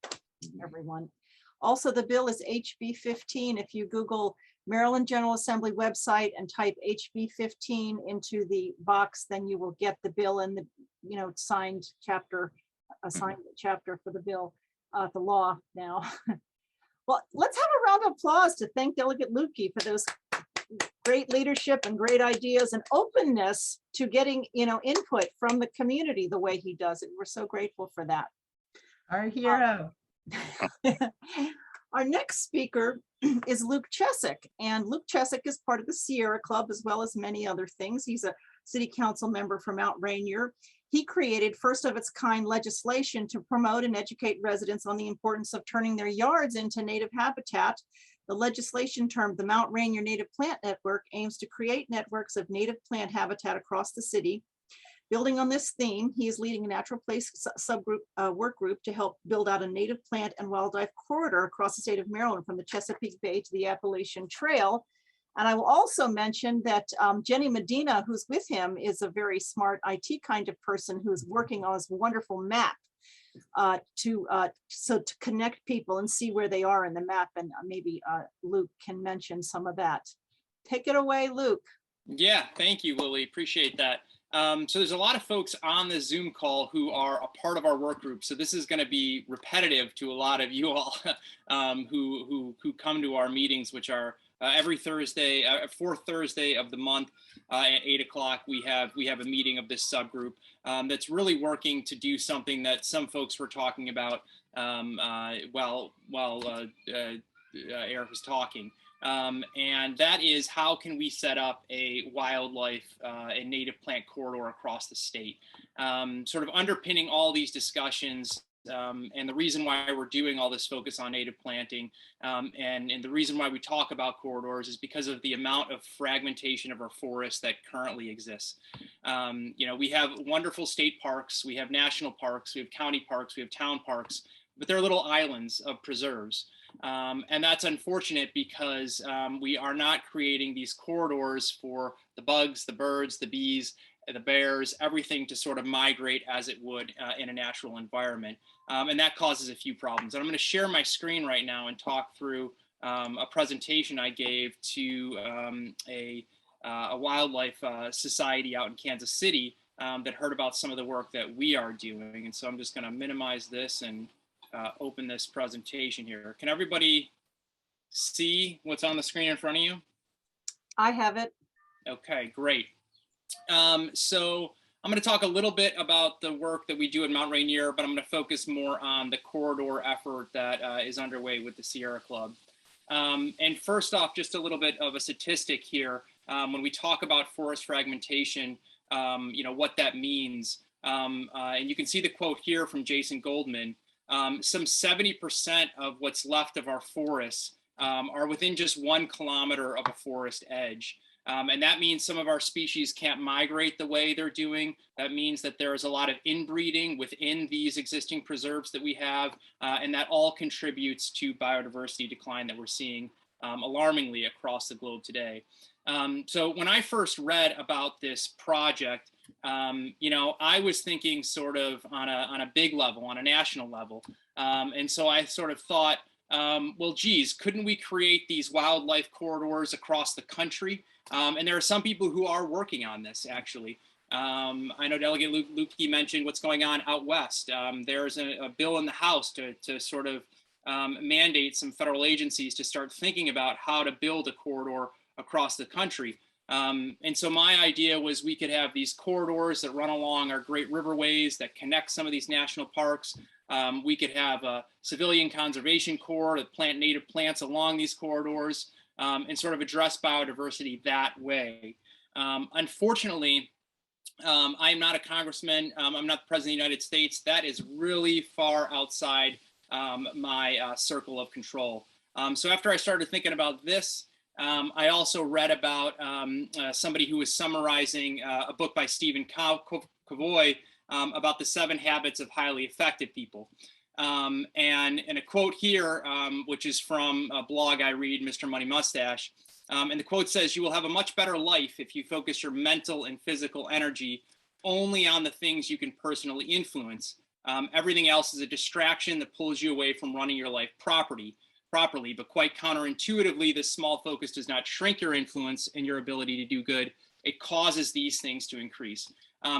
everyone. Also, the bill is HB 15. If you Google Maryland General Assembly website and type HB 15 into the box, then you will get the bill and the signed chapter, assigned chapter for the bill, the law now. Well, let's have a round of applause to thank Delegate Luedtke for those great leadership and great ideas and openness to getting input from the community the way he does it. We're so grateful for that. Our hero. Our next speaker is Luke Chesek, and Luke Chesek is part of the Sierra Club as well as many other things. He's a city council member from Mount Rainier. He created first of its kind legislation to promote and educate residents on the importance of turning their yards into native habitat. The legislation, termed the Mount Rainier Native Plant Network, aims to create networks of native plant habitat across the city. Building on this theme, he is leading a natural place subgroup work group to help build out a native plant and wildlife corridor across the state of Maryland from the Chesapeake Bay to the Appalachian Trail. And I will also mention that Jenny Medina, who's with him, is a very smart IT kind of person who's working on this wonderful map to connect people and see where they are in the map. And maybe Luke can mention some of that. Take it away, Luke. Yeah, thank you, Lily. Appreciate that. So there's a lot of folks on the Zoom call who are a part of our work group. So this is going to be repetitive to a lot of you all who come to our meetings, which are every Thursday, fourth Thursday of the month at 8 o'clock. We have a meeting of this subgroup that's really working to do something that some folks were talking about while Eric was talking. And that is, how can we set up a wildlife and native plant corridor across the state? Sort of underpinning all these discussions and the reason why we're doing all this focus on native planting and the reason why we talk about corridors is because of the amount of fragmentation of our forests that currently exists. We have wonderful state parks, we have national parks, we have county parks, we have town parks, but they're little islands of preserves. And that's unfortunate because we are not creating these corridors for the bugs, the birds, the bees, the bears, everything to sort of migrate as it would in a natural environment. And that causes a few problems. And I'm going to share my screen right now and talk through a presentation I gave to a wildlife society out in Kansas City that heard about some of the work that we are doing. And so I'm just going to minimize this and open this presentation here. Can everybody see what's on the screen in front of you? I have it. Okay, great. So I'm going to talk a little bit about the work that we do at Mount Rainier, but I'm going to focus more on the corridor effort that is underway with the Sierra Club. And first off, just a little bit of a statistic here. When we talk about forest fragmentation, what that means. And you can see the quote here from Jason Goldman. Some 70% of what's left of our forests are within just 1 kilometer of a forest edge. And that means some of our species can't migrate the way they're doing. That means that there is a lot of inbreeding within these existing preserves that we have, and that all contributes to biodiversity decline that we're seeing alarmingly across the globe today. So when I first read about this project, I was thinking sort of on a big level, on a national level. And so I sort of thought, well, geez, couldn't we create these wildlife corridors across the country? And there are some people who are working on this, actually. I know Delegate Luedtke mentioned what's going on out west. There's a bill in the House to sort of mandate some federal agencies to start thinking about how to build a corridor across the country. And so my idea was we could have these corridors that run along our great riverways that connect some of these national parks. We could have a civilian conservation corps that plant native plants along these corridors and sort of address biodiversity that way. Unfortunately, I'm not a congressman. I'm not the president of the United States. That is really far outside my circle of control. So after I started thinking about this, I also read about somebody who was summarizing a book by Stephen Covey about the 7 habits of highly effective people. And a quote here, which is from a blog I read, Mr. Money Mustache. And the quote says, "You will have a much better life if you focus your mental and physical energy only on the things you can personally influence. Everything else is a distraction that pulls you away from running your life properly. But quite counterintuitively, this small focus does not shrink your influence and your ability to do good. It causes these things to increase."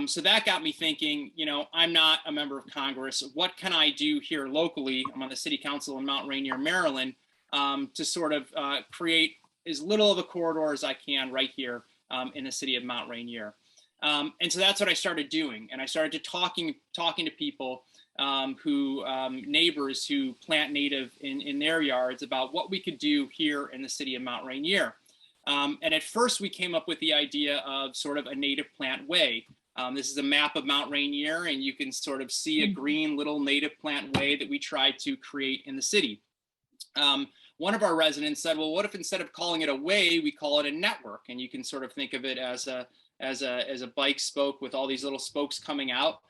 So that got me thinking, I'm not a member of Congress. What can I do here locally? I'm on the city council in Mount Rainier, Maryland, to sort of create as little of a corridor as I can right here in the city of Mount Rainier. And so that's what I started doing. And I started talking to people neighbors who plant native in their yards about what we could do here in the city of Mount Rainier. And at first we came up with the idea of sort of a native plant way. This is a map of Mount Rainier, and you can sort of see a green little native plant way that we tried to create in the city. One of our residents said, well, what if instead of calling it a way, we call it a network? And you can sort of think of it as a bike spoke with all these little spokes coming out.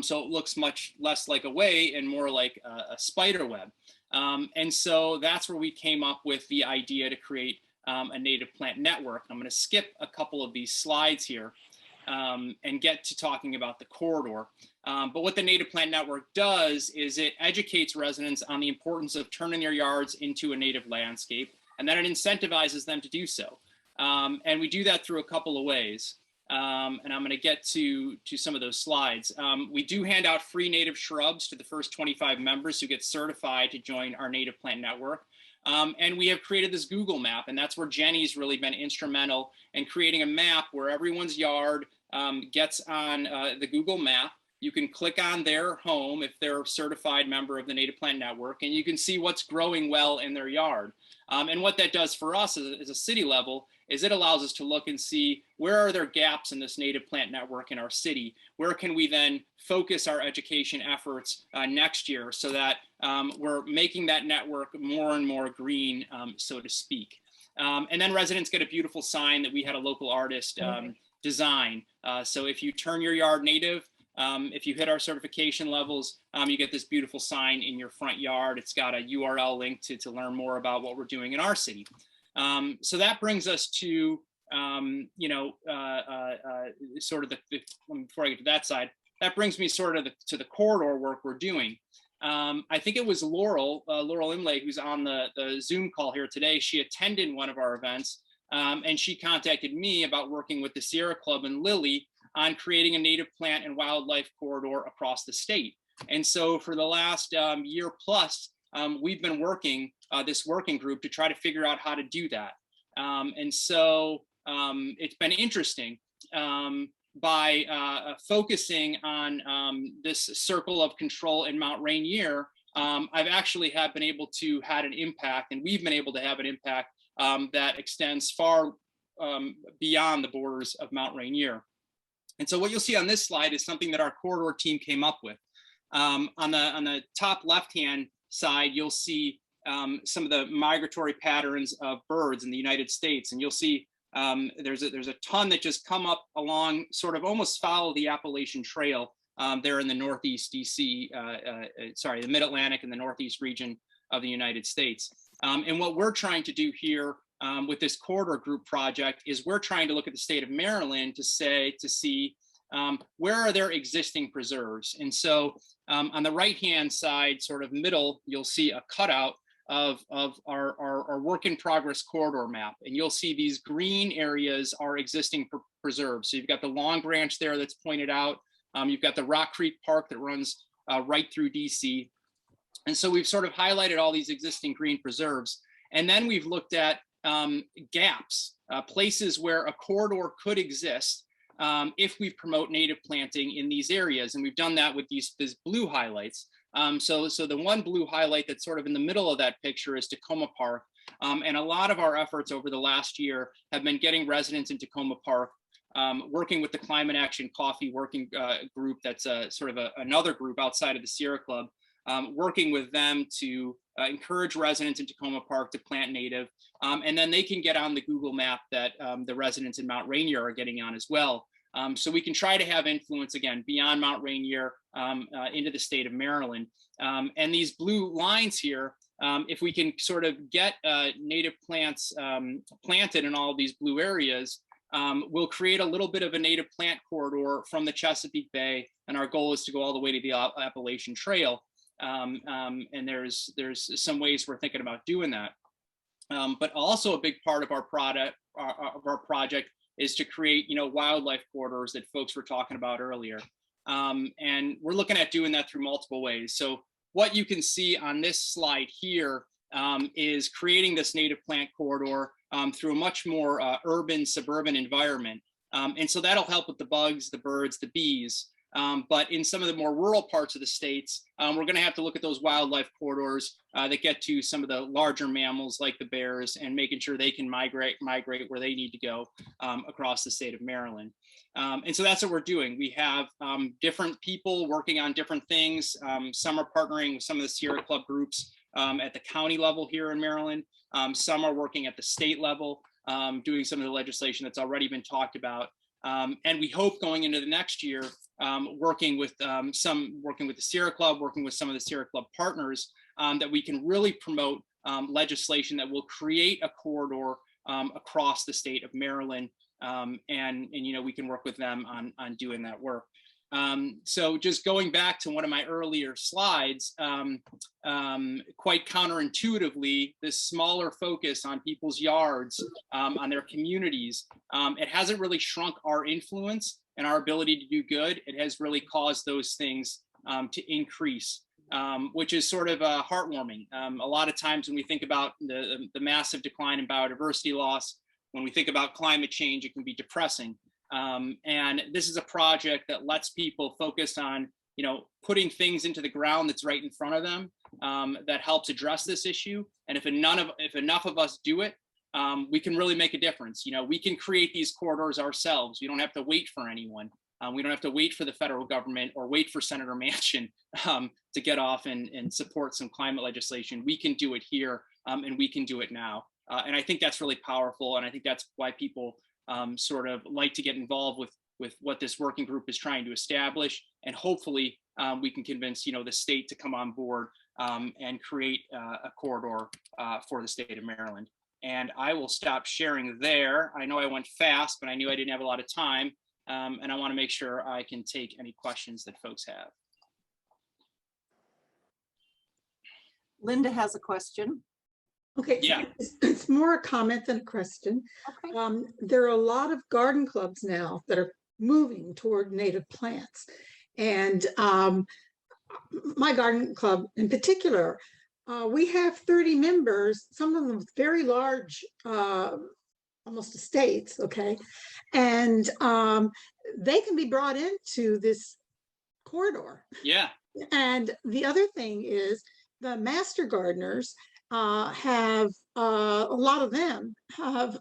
So it looks much less like a way and more like a spider web. And so that's where we came up with the idea to create a native plant network. I'm going to skip a couple of these slides here and get to talking about the corridor. But what the Native Plant Network does is it educates residents on the importance of turning their yards into a native landscape, and then it incentivizes them to do so. And we do that through a couple of ways. And I'm going to get to some of those slides. We do hand out free native shrubs to the first 25 members who get certified to join our Native Plant Network. And we have created this Google map, and that's where Jenny's really been instrumental in creating a map where everyone's yard gets on the Google map. You can click on their home if they're a certified member of the Native Plant Network, and you can see what's growing well in their yard. And what that does for us as a city level is it allows us to look and see where are there gaps in this native plant network in our city? Where can we then focus our education efforts next year so that we're making that network more and more green, so to speak. And then residents get a beautiful sign that we had a local artist design. So if you turn your yard native, if you hit our certification levels, you get this beautiful sign in your front yard. It's got a URL link to learn more about what we're doing in our city. So that brings us to, sort of before I get to that side, that brings me sort of to the corridor work we're doing. I think it was Laurel Imlay, who's on the Zoom call here today. She attended one of our events, and she contacted me about working with the Sierra Club and Lily on creating a native plant and wildlife corridor across the state. And so for the last year plus, we've been working this working group to try to figure out how to do that. And so it's been interesting by focusing on this circle of control in Mount Rainier. I've actually been able to have an impact, and we've been able to have an impact that extends far beyond the borders of Mount Rainier. And so what you'll see on this slide is something that our corridor team came up with. On the top left-hand side, you'll see some of the migratory patterns of birds in the United States. And you'll see there's a ton that just come up along, sort of almost follow the Appalachian Trail there in the Northeast DC, the Mid-Atlantic and the Northeast region of the United States. And what we're trying to do here with this corridor group project is we're trying to look at the state of Maryland to see where are there existing preserves. And so on the right-hand side, sort of middle, you'll see a cutout of our work in progress corridor map. And you'll see these green areas are existing preserves. So you've got the Long Branch there that's pointed out. You've got the Rock Creek Park that runs right through DC. And so we've sort of highlighted all these existing green preserves. And then we've looked at gaps, places where a corridor could exist if we promote native planting in these areas. And we've done that with these blue highlights. So the one blue highlight that's sort of in the middle of that picture is Tacoma Park. And a lot of our efforts over the last year have been getting residents in Tacoma Park, working with the Climate Action Coffee Working Group, that's sort of another group outside of the Sierra Club, working with them to encourage residents in Tacoma Park to plant native. And then they can get on the Google map that the residents in Mount Rainier are getting on as well. So we can try to have influence, again, beyond Mount Rainier into the state of Maryland. And these blue lines here, if we can sort of get native plants planted in all of these blue areas, we'll create a little bit of a native plant corridor from the Chesapeake Bay. And our goal is to go all the way to the Appalachian Trail. And there's some ways we're thinking about doing that. But also a big part of our project is to create, wildlife corridors that folks were talking about earlier. And we're looking at doing that through multiple ways. So what you can see on this slide here is creating this native plant corridor through a much more urban, suburban environment. And so that'll help with the bugs, the birds, the bees. But in some of the more rural parts of the states, we're going to have to look at those wildlife corridors that get to some of the larger mammals like the bears and making sure they can migrate where they need to go across the state of Maryland. And so that's what we're doing. We have different people working on different things. Some are partnering with some of the Sierra Club groups at the county level here in Maryland. Some are working at the state level, doing some of the legislation that's already been talked about. And we hope going into the next year, working with the Sierra Club, working with some of the Sierra Club partners, that we can really promote legislation that will create a corridor across the state of Maryland, and we can work with them on doing that work. So just going back to one of my earlier slides, quite counterintuitively, this smaller focus on people's yards, on their communities, it hasn't really shrunk our influence and our ability to do good. It has really caused those things to increase, which is sort of heartwarming. A lot of times when we think about the massive decline in biodiversity loss, when we think about climate change, it can be depressing. And this is a project that lets people focus on, putting things into the ground that's right in front of them, that helps address this issue. And if enough of us do it, we can really make a difference. We can create these corridors ourselves. We don't have to wait for anyone. We don't have to wait for the federal government or wait for Senator Manchin to get off and support some climate legislation. We can do it here, and we can do it now. And I think that's really powerful. And I think that's why people sort of like to get involved with what this working group is trying to establish. And hopefully we can convince, the state to come on board and create a corridor for the state of Maryland. And I will stop sharing there. I know I went fast, but I knew I didn't have a lot of time. And I want to make sure I can take any questions that folks have. Linda has a question. Okay, Yeah. it's more a comment than a question. Okay. There are a lot of garden clubs now that are moving toward native plants. And my garden club in particular, we have 30 members, some of them with very large, almost estates, okay? And they can be brought into this corridor. Yeah. And the other thing is the master gardeners have, a lot of them have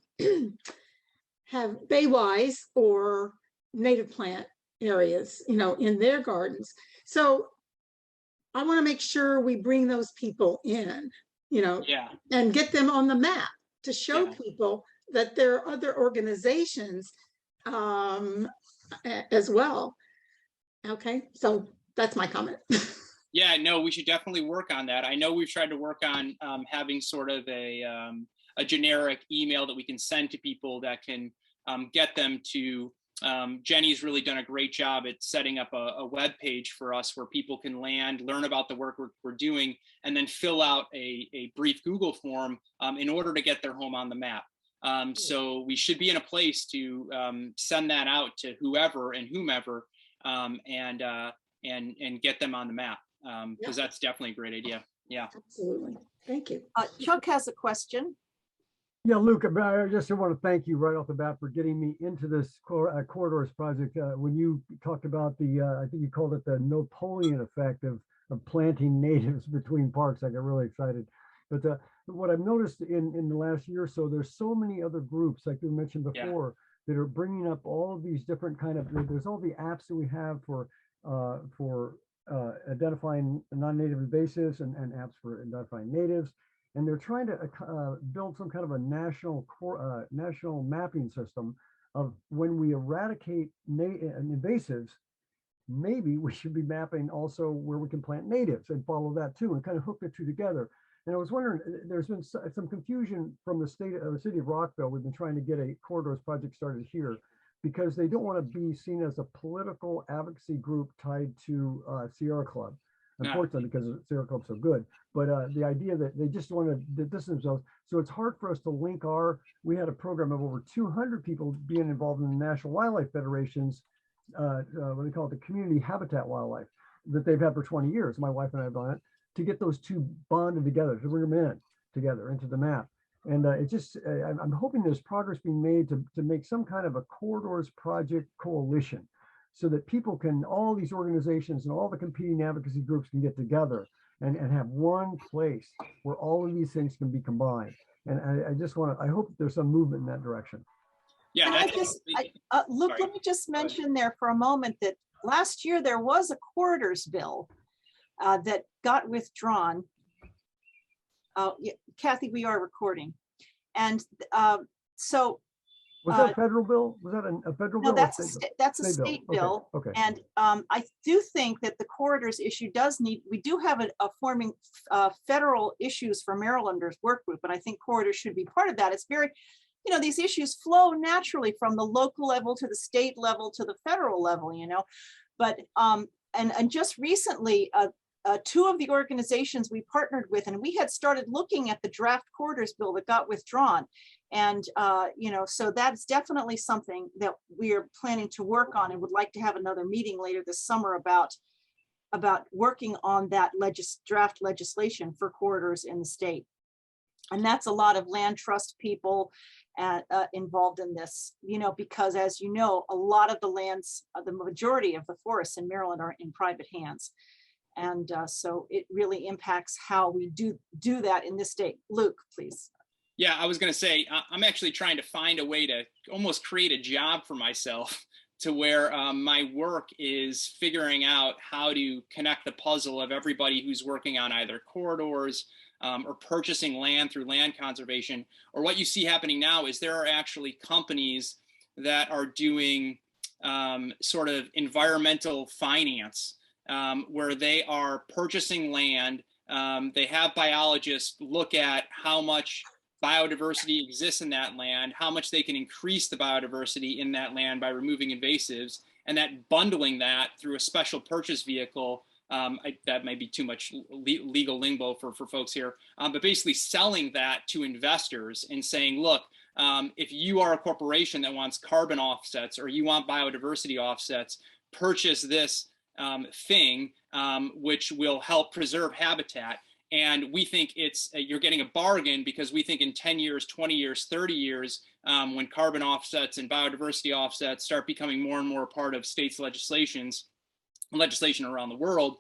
baywise or native plant areas, in their gardens. So I want to make sure we bring those people in, Yeah. and get them on the map to show people that there are other organizations as well. Okay, so that's my comment. Yeah, no, we should definitely work on that. I know we've tried to work on having sort of a generic email that we can send to people that can get them to. Jenny's really done a great job at setting up a web page for us where people can land, learn about the work we're doing, and then fill out a brief Google form in order to get their home on the map. So we should be in a place to send that out to whoever and whomever and get them on the map. Because that's definitely a great idea. Yeah. Absolutely. Thank you. Chuck has a question. Yeah, Luke, I just want to thank you right off the bat for getting me into this corridors project. When you talked about I think you called it the Napoleon effect of planting natives between parks, I got really excited. But what I've noticed in the last year or so, there's so many other groups, like you mentioned before, that are bringing up all of these different there's all the apps that we have for identifying non-native invasives and apps for identifying natives. And they're trying to build some kind of a national mapping system of when we eradicate invasives, maybe we should be mapping also where we can plant natives and follow that too, and kind of hook the two together. And I was wondering, there's been some confusion from the city of Rockville. We've been trying to get a corridors project started here because they don't want to be seen as a political advocacy group tied to Sierra Club. Unfortunately, because Sierra Club's so good, but the idea that they just want to distance themselves. So it's hard for us to link we had a program of over 200 people being involved in the National Wildlife Federation's, what they call it, the Community Habitat Wildlife, that they've had for 20 years. My wife and I have done it to get those two bonded together, to bring them in together into the map. And it just, I'm hoping there's progress being made to make some kind of a corridors project coalition, so that people can, all these organizations and all the competing advocacy groups can get together and have one place where all of these things can be combined. And I just want to, I hope there's some movement in that direction. Yeah. Luke, let me just mention there for a moment that last year there was a corridors bill that got withdrawn. Yeah, Kathy, we are recording. And so was that a federal bill? Was that a federal bill? No, that's a state bill. Okay. And I do think that the corridors issue we do have a forming federal issues for Marylanders work group, and I think corridors should be part of that. It's very, these issues flow naturally from the local level to the state level to the federal level, but and just recently, two of the organizations we partnered with, and we had started looking at the draft corridors bill that got withdrawn. And, so that's definitely something that we are planning to work on and would like to have another meeting later this summer about working on that draft legislation for corridors in the state. And that's a lot of land trust people involved in this, because as you know, a lot of the lands, the majority of the forests in Maryland are in private hands. And so it really impacts how we do that in this state. Luke, please. Yeah, I was going to say, I'm actually trying to find a way to almost create a job for myself to where my work is figuring out how to connect the puzzle of everybody who's working on either corridors or purchasing land through land conservation. Or what you see happening now is there are actually companies that are doing sort of environmental finance where they are purchasing land. They have biologists look at how much biodiversity exists in that land, how much they can increase the biodiversity in that land by removing invasives, and that bundling that through a special purchase vehicle. That might be too much legal lingo for folks here, but basically selling that to investors and saying, look, if you are a corporation that wants carbon offsets or you want biodiversity offsets, purchase this thing, which will help preserve habitat. And we think you're getting a bargain because we think in 10 years, 20 years, 30 years, when carbon offsets and biodiversity offsets start becoming more and more a part of states' legislation around the world,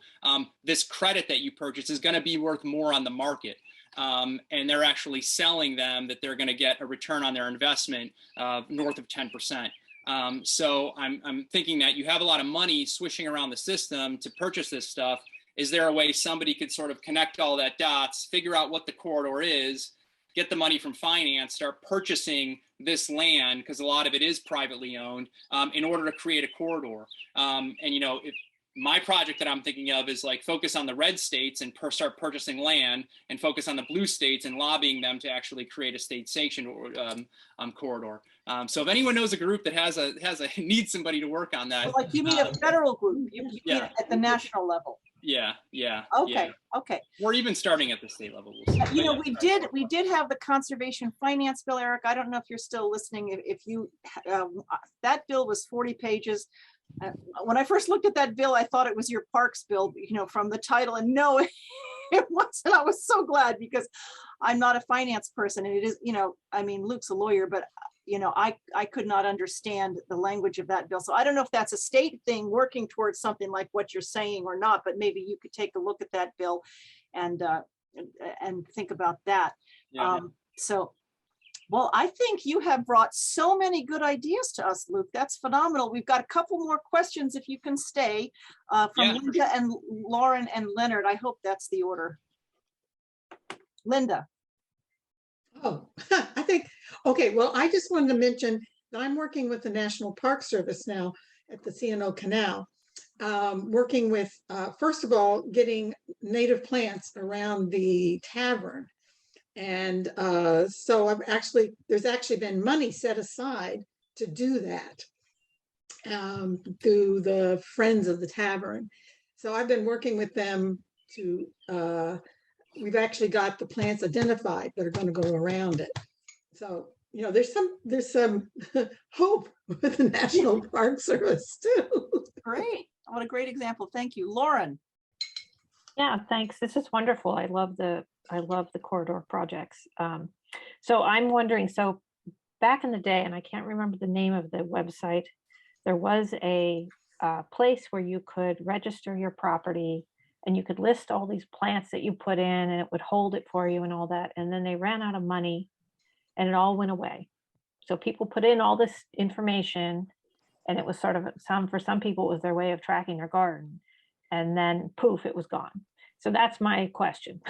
this credit that you purchase is going to be worth more on the market. And they're actually selling them that they're going to get a return on their investment north of 10%. So I'm thinking that you have a lot of money swishing around the system to purchase this stuff. Is there a way somebody could sort of connect all that dots, figure out what the corridor is, get the money from finance, start purchasing this land, because a lot of it is privately owned, in order to create a corridor? And, my project that I'm thinking of is like focus on the red states and start purchasing land, and focus on the blue states and lobbying them to actually create a state sanctioned corridor. So if anyone knows a group that has a needs somebody to work on that, Like you mean a federal group, you mean yeah. at the national level. Yeah. Okay, okay. Or even starting at the state level. We'll see. You know, we did have the conservation finance bill, Eric. I don't know if you're still listening. If you, that bill was 40 pages. When I first looked at that bill, I thought it was your parks bill, you know, from the title, and no, it wasn't. I was so glad, because I'm not a finance person, and it is, you know, I mean, Luke's a lawyer, but you know, I could not understand the language of that bill. So I don't know if that's a state thing working towards something like what you're saying or not, but maybe you could take a look at that bill and think about that. Yeah. So, well, I think you have brought so many good ideas to us, Luke. That's phenomenal. We've got a couple more questions if you can stay, from Linda and Lauren and Leonard. I hope that's the order. Linda. Oh, I think, okay, well, I just wanted to mention that I'm working with the National Park Service now at the C&O Canal, working with, first of all, getting native plants around the tavern. And so there's actually been money set aside to do that through the Friends of the Tavern. So I've been working with them to, we've actually got the plants identified that are going to go around it. So, you know, there's some hope with the National Park Service too. Great. What a great example. Thank you. Lauren. Yeah, thanks. This is wonderful. I love the corridor projects. So I'm wondering, so back in the day, and I can't remember the name of the website, there was a place where you could register your property, and you could list all these plants that you put in, and it would hold it for you and all that. And then they ran out of money and it all went away. So people put in all this information, and it was sort of for some people, it was their way of tracking their garden. And then poof, it was gone. So that's my question.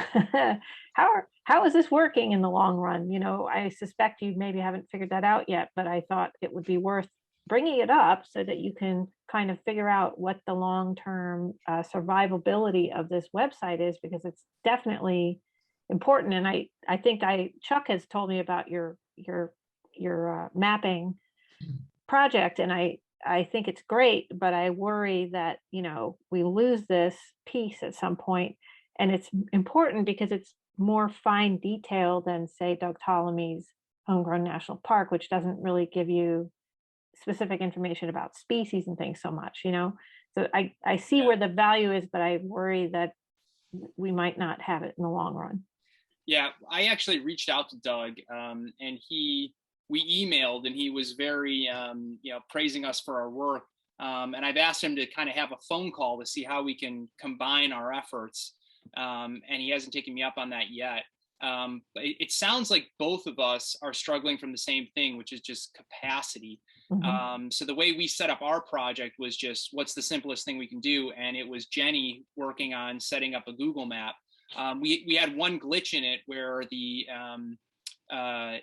How is this working in the long run? You know, I suspect you maybe haven't figured that out yet, but I thought it would be worth bringing it up so that you can kind of figure out what the long-term survivability of this website is, because it's definitely important. And I think Chuck has told me about your mapping project, and I think it's great, but I worry that, you know, we lose this piece at some point. And it's important because it's more fine detail than, say, Doug Ptolemy's Homegrown National Park, which doesn't really give you specific information about species and things so much, you know. So I see where the value is, but I worry that we might not have it in the long run. Yeah, I actually reached out to Doug, and we emailed, and he was very, praising us for our work. And I've asked him to kind of have a phone call to see how we can combine our efforts. And he hasn't taken me up on that yet. But it sounds like both of us are struggling from the same thing, which is just capacity. Mm-hmm. So the way we set up our project was just, what's the simplest thing we can do? And it was Jenny working on setting up a Google map. We had one glitch in it where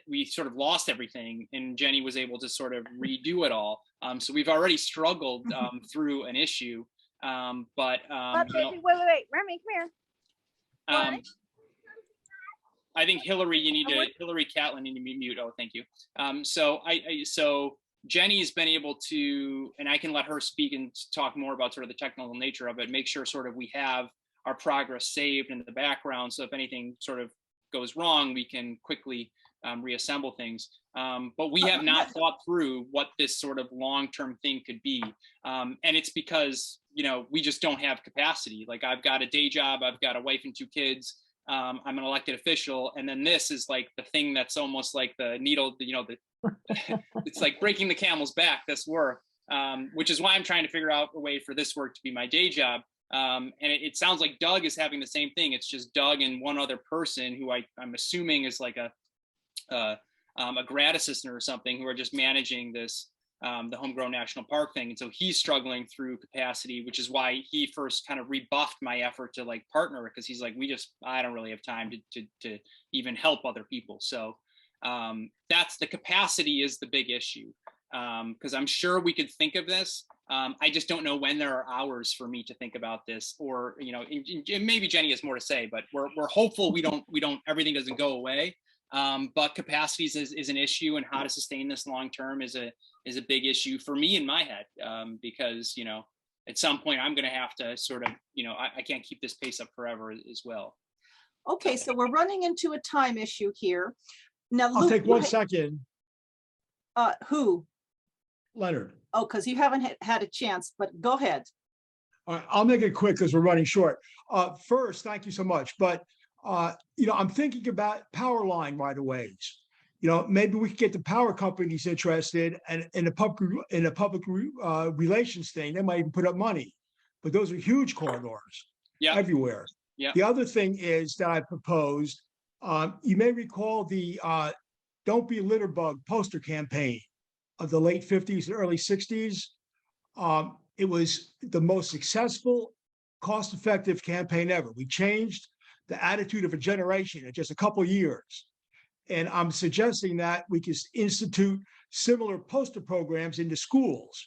we sort of lost everything, and Jenny was able to sort of redo it all. So we've already struggled through an issue. Wait, Remy, come here. I think Hillary, Hillary Catlin, you need to be mute. Oh, thank you. So Jenny's been able to, and I can let her speak and talk more about sort of the technical nature of it, make sure sort of we have our progress saved in the background. So if anything sort of goes wrong, we can quickly reassemble things. But we have not thought through what this sort of long-term thing could be. And it's because, you know, we just don't have capacity. Like, I've got a day job, I've got a wife and 2 kids. I'm an elected official. And then this is like the thing that's almost like the needle, you know, it's like breaking the camel's back, this work, which is why I'm trying to figure out a way for this work to be my day job. And it sounds like Doug is having the same thing. It's just Doug and one other person who I'm assuming is like a grad assistant or something, who are just managing this, the Homegrown National Park thing. And so he's struggling through capacity, which is why he first kind of rebuffed my effort to like partner, because he's like, I don't really have time to even help other people. So that's the capacity is the big issue. because I'm sure we could think of this. I just don't know when there are hours for me to think about this, or, you know, and maybe Jenny has more to say, but we're hopeful everything doesn't go away. But capacities is an issue, and how to sustain this long term is a big issue for me in my head, because, you know, at some point I'm going to have to sort of, you know, I can't keep this pace up forever as well. Okay, so we're running into a time issue here. Now, I'll Luke, take 1 second. Who? Leonard. Oh, because you haven't had a chance, but go ahead. All right, I'll make it quick because we're running short. First, thank you so much. But, you know, I'm thinking about power line right of ways. You know, maybe we could get the power companies interested, and in a public relations thing, they might even put up money. But those are huge corridors everywhere. Yeah. The other thing is that I proposed, you may recall the Don't Be a Litter Bug poster campaign of the late 50s and early 60s. It was the most successful, cost-effective campaign ever. We changed the attitude of a generation in just a couple of years. And I'm suggesting that we could institute similar poster programs into schools,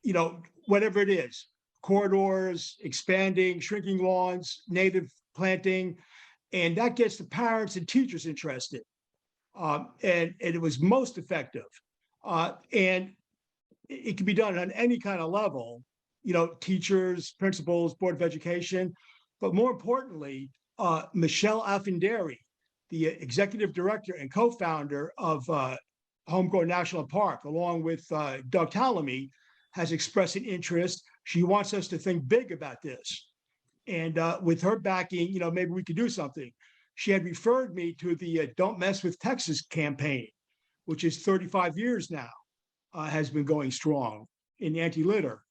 you know, whatever it is, corridors, expanding, shrinking lawns, native planting, and that gets the parents and teachers interested. And it was most effective. And it can be done on any kind of level, you know, teachers, principals, Board of Education, but more importantly, Michelle Affinderi, the executive director and co-founder of Homegrown National Park, along with Doug Tallamy, has expressed an interest. She wants us to think big about this. And with her backing, you know, maybe we could do something. She had referred me to the Don't Mess with Texas campaign, which is 35 years now, has been going strong in anti-litter.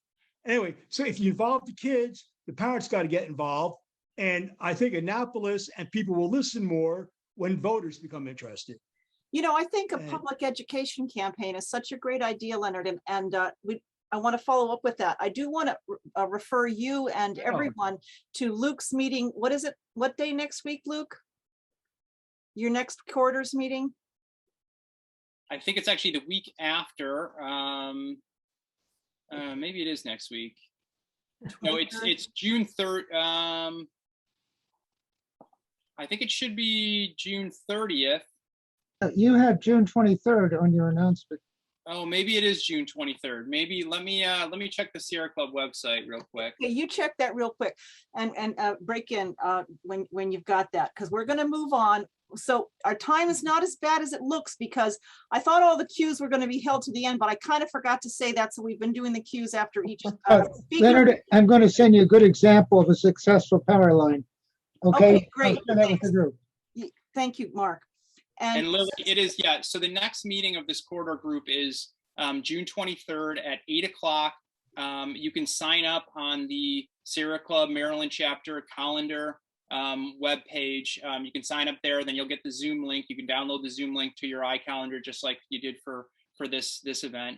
Anyway, so if you involve the kids, the parents got to get involved. And I think Annapolis and people will listen more when voters become interested. You know, I think a public education campaign is such a great idea, Leonard, and I want to follow up with that. I do want to refer you and everyone to Luke's meeting. What is it? What day next week, Luke? Your next quarters meeting? I think it's actually the week after. Maybe it is next week. No, it's June 3rd. I think it should be June 30th. You have June 23rd on your announcement. Oh, maybe it is June 23rd. Maybe let me check the Sierra Club website real quick. Okay, you check that real quick and break in when you've got that, because we're going to move on. So our time is not as bad as it looks, because I thought all the cues were going to be held to the end, but I kind of forgot to say that. So we've been doing the cues after each speaker. Leonard, I'm going to send you a good example of a successful power line. Okay, great. I'll share that with the group. Thank you, Mark. And Lily, it is, yeah. So the next meeting of this corridor group is June 23rd at 8 o'clock. You can sign up on the Sierra Club Maryland chapter calendar webpage. You can sign up there, then you'll get the Zoom link. You can download the Zoom link to your iCalendar, just like you did for this event.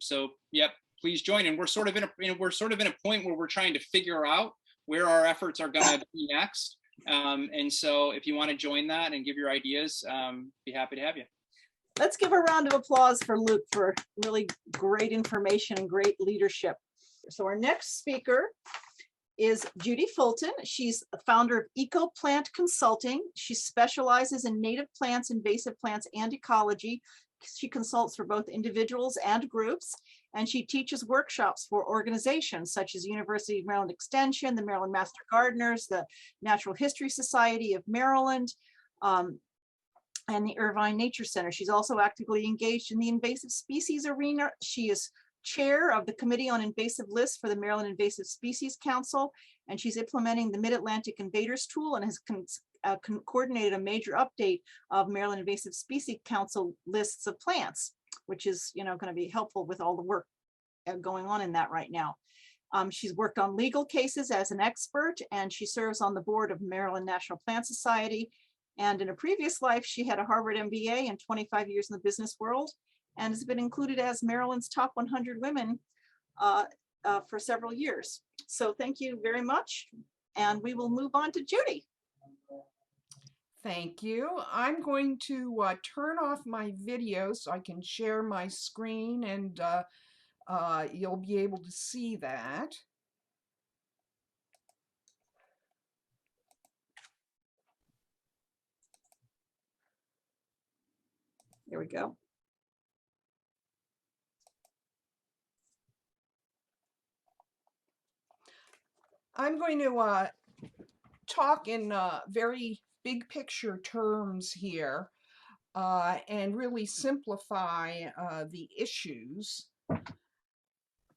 So yep, please join. And we're sort of in a point where we're trying to figure out where our efforts are going to be next. And so if you want to join that and give your ideas, be happy to have you. Let's give a round of applause for Luke for really great information and great leadership. So our next speaker is Judy Fulton. She's the founder of Eco Plant Consulting. She specializes in native plants, invasive plants, and ecology. She consults for both individuals and groups, and she teaches workshops for organizations such as University of Maryland Extension, the Maryland Master Gardeners, the Natural History Society of Maryland, and the Irvine Nature Center. She's also actively engaged in the invasive species arena. She is chair of the Committee on Invasive Lists for the Maryland Invasive Species Council, and she's implementing the Mid-Atlantic Invaders Tool and has coordinated a major update of Maryland Invasive Species Council lists of plants, which is, you know, going to be helpful with all the work going on in that right now. She's worked on legal cases as an expert, and she serves on the board of Maryland National Plant Society. And in a previous life, she had a Harvard MBA and 25 years in the business world, and has been included as Maryland's top 100 women for several years. So thank you very much. And we will move on to Judy. Thank you. I'm going to turn off my video so I can share my screen, and you'll be able to see that. There we go. I'm going to talk in very big picture terms here and really simplify the issues.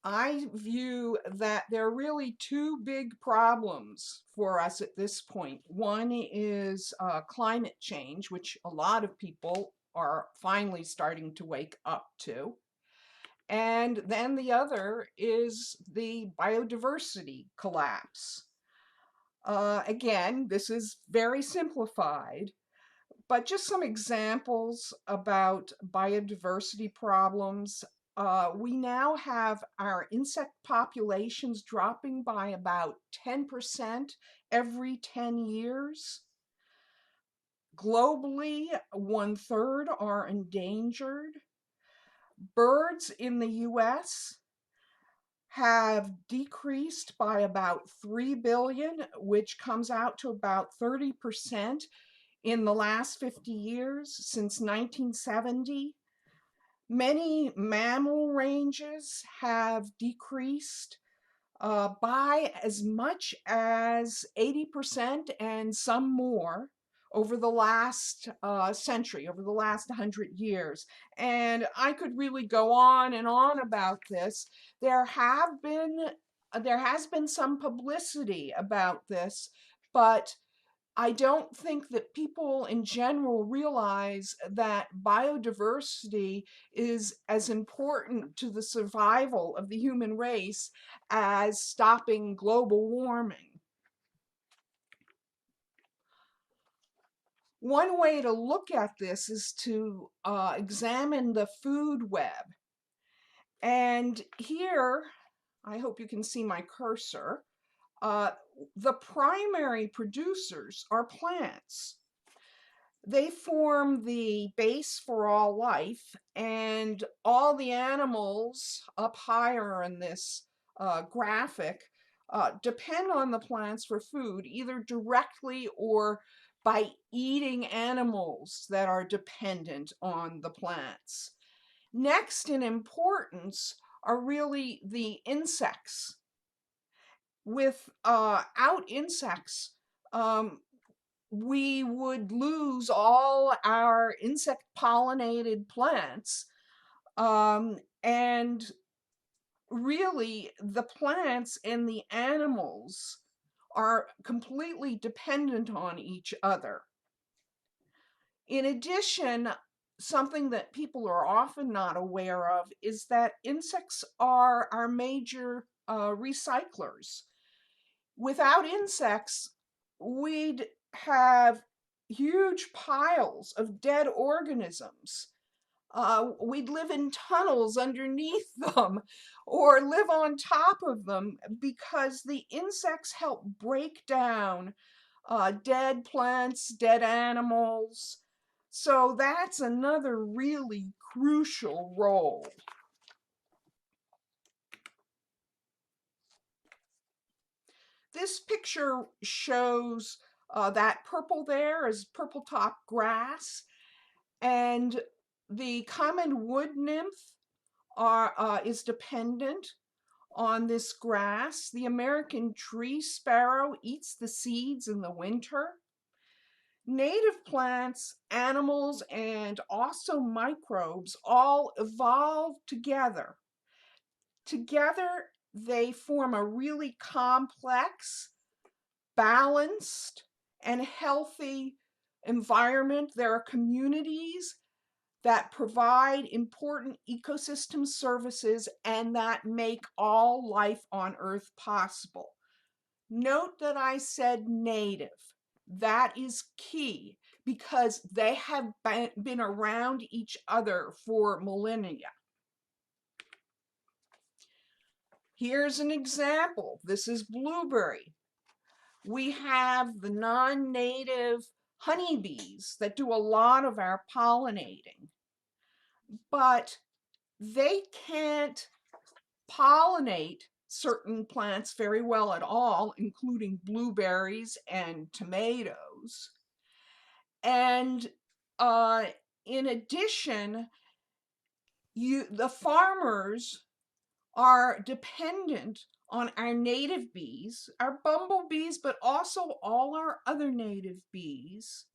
I view that there are really two big problems for us at this point. One is climate change, which a lot of people are finally starting to wake up to. And then the other is the biodiversity collapse. Again, this is very simplified, but just some examples about biodiversity problems. We now have our insect populations dropping by about 10% every 10 years. Globally, 1/3 are endangered. Birds in the US have decreased by about 3 billion, which comes out to about 30% in the last 50 years, since 1970. Many mammal ranges have decreased by as much as 80% and some more over the last century, over the last 100 years. And I could really go on and on about this. There has been some publicity about this, but I don't think that people in general realize that biodiversity is as important to the survival of the human race as stopping global warming. One way to look at this is to examine the food web. And here, I hope you can see my cursor, the primary producers are plants. They form the base for all life, and all the animals up higher in this graphic depend on the plants for food, either directly or by eating animals that are dependent on the plants. Next in importance are really the insects. Without insects, we would lose all our insect pollinated plants. And really, the plants and the animals are completely dependent on each other. In addition, something that people are often not aware of is that insects are our major recyclers. Without insects, we'd have huge piles of dead organisms. We'd live in tunnels underneath them or live on top of them, because the insects help break down dead plants, dead animals. So that's another really crucial role. This picture shows that purple there is purple top grass, and the common wood nymph is dependent on this grass. The American tree sparrow eats the seeds in the winter. Native plants, animals, and also microbes all evolve together. Together, they form a really complex, balanced, and healthy environment. There are communities that provide important ecosystem services and that make all life on Earth possible. Note that I said native. That is key, because they have been around each other for millennia. Here's an example. This is blueberry. We have the non-native honeybees that do a lot of our pollinating, but they can't pollinate certain plants very well at all, including blueberries and tomatoes. And in addition, the farmers are dependent on our native bees, our bumblebees, but also all our other native bees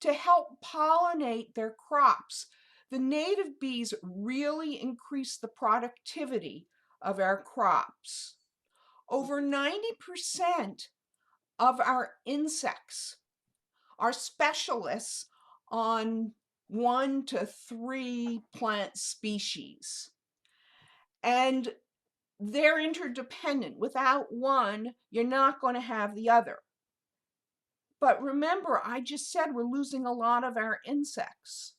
to help pollinate their crops. The native bees really increase the productivity of our crops. Over 90% of our insects are specialists on 1 to 3 plant species. And they're interdependent. Without one, you're not going to have the other. But remember, I just said we're losing a lot of our insects.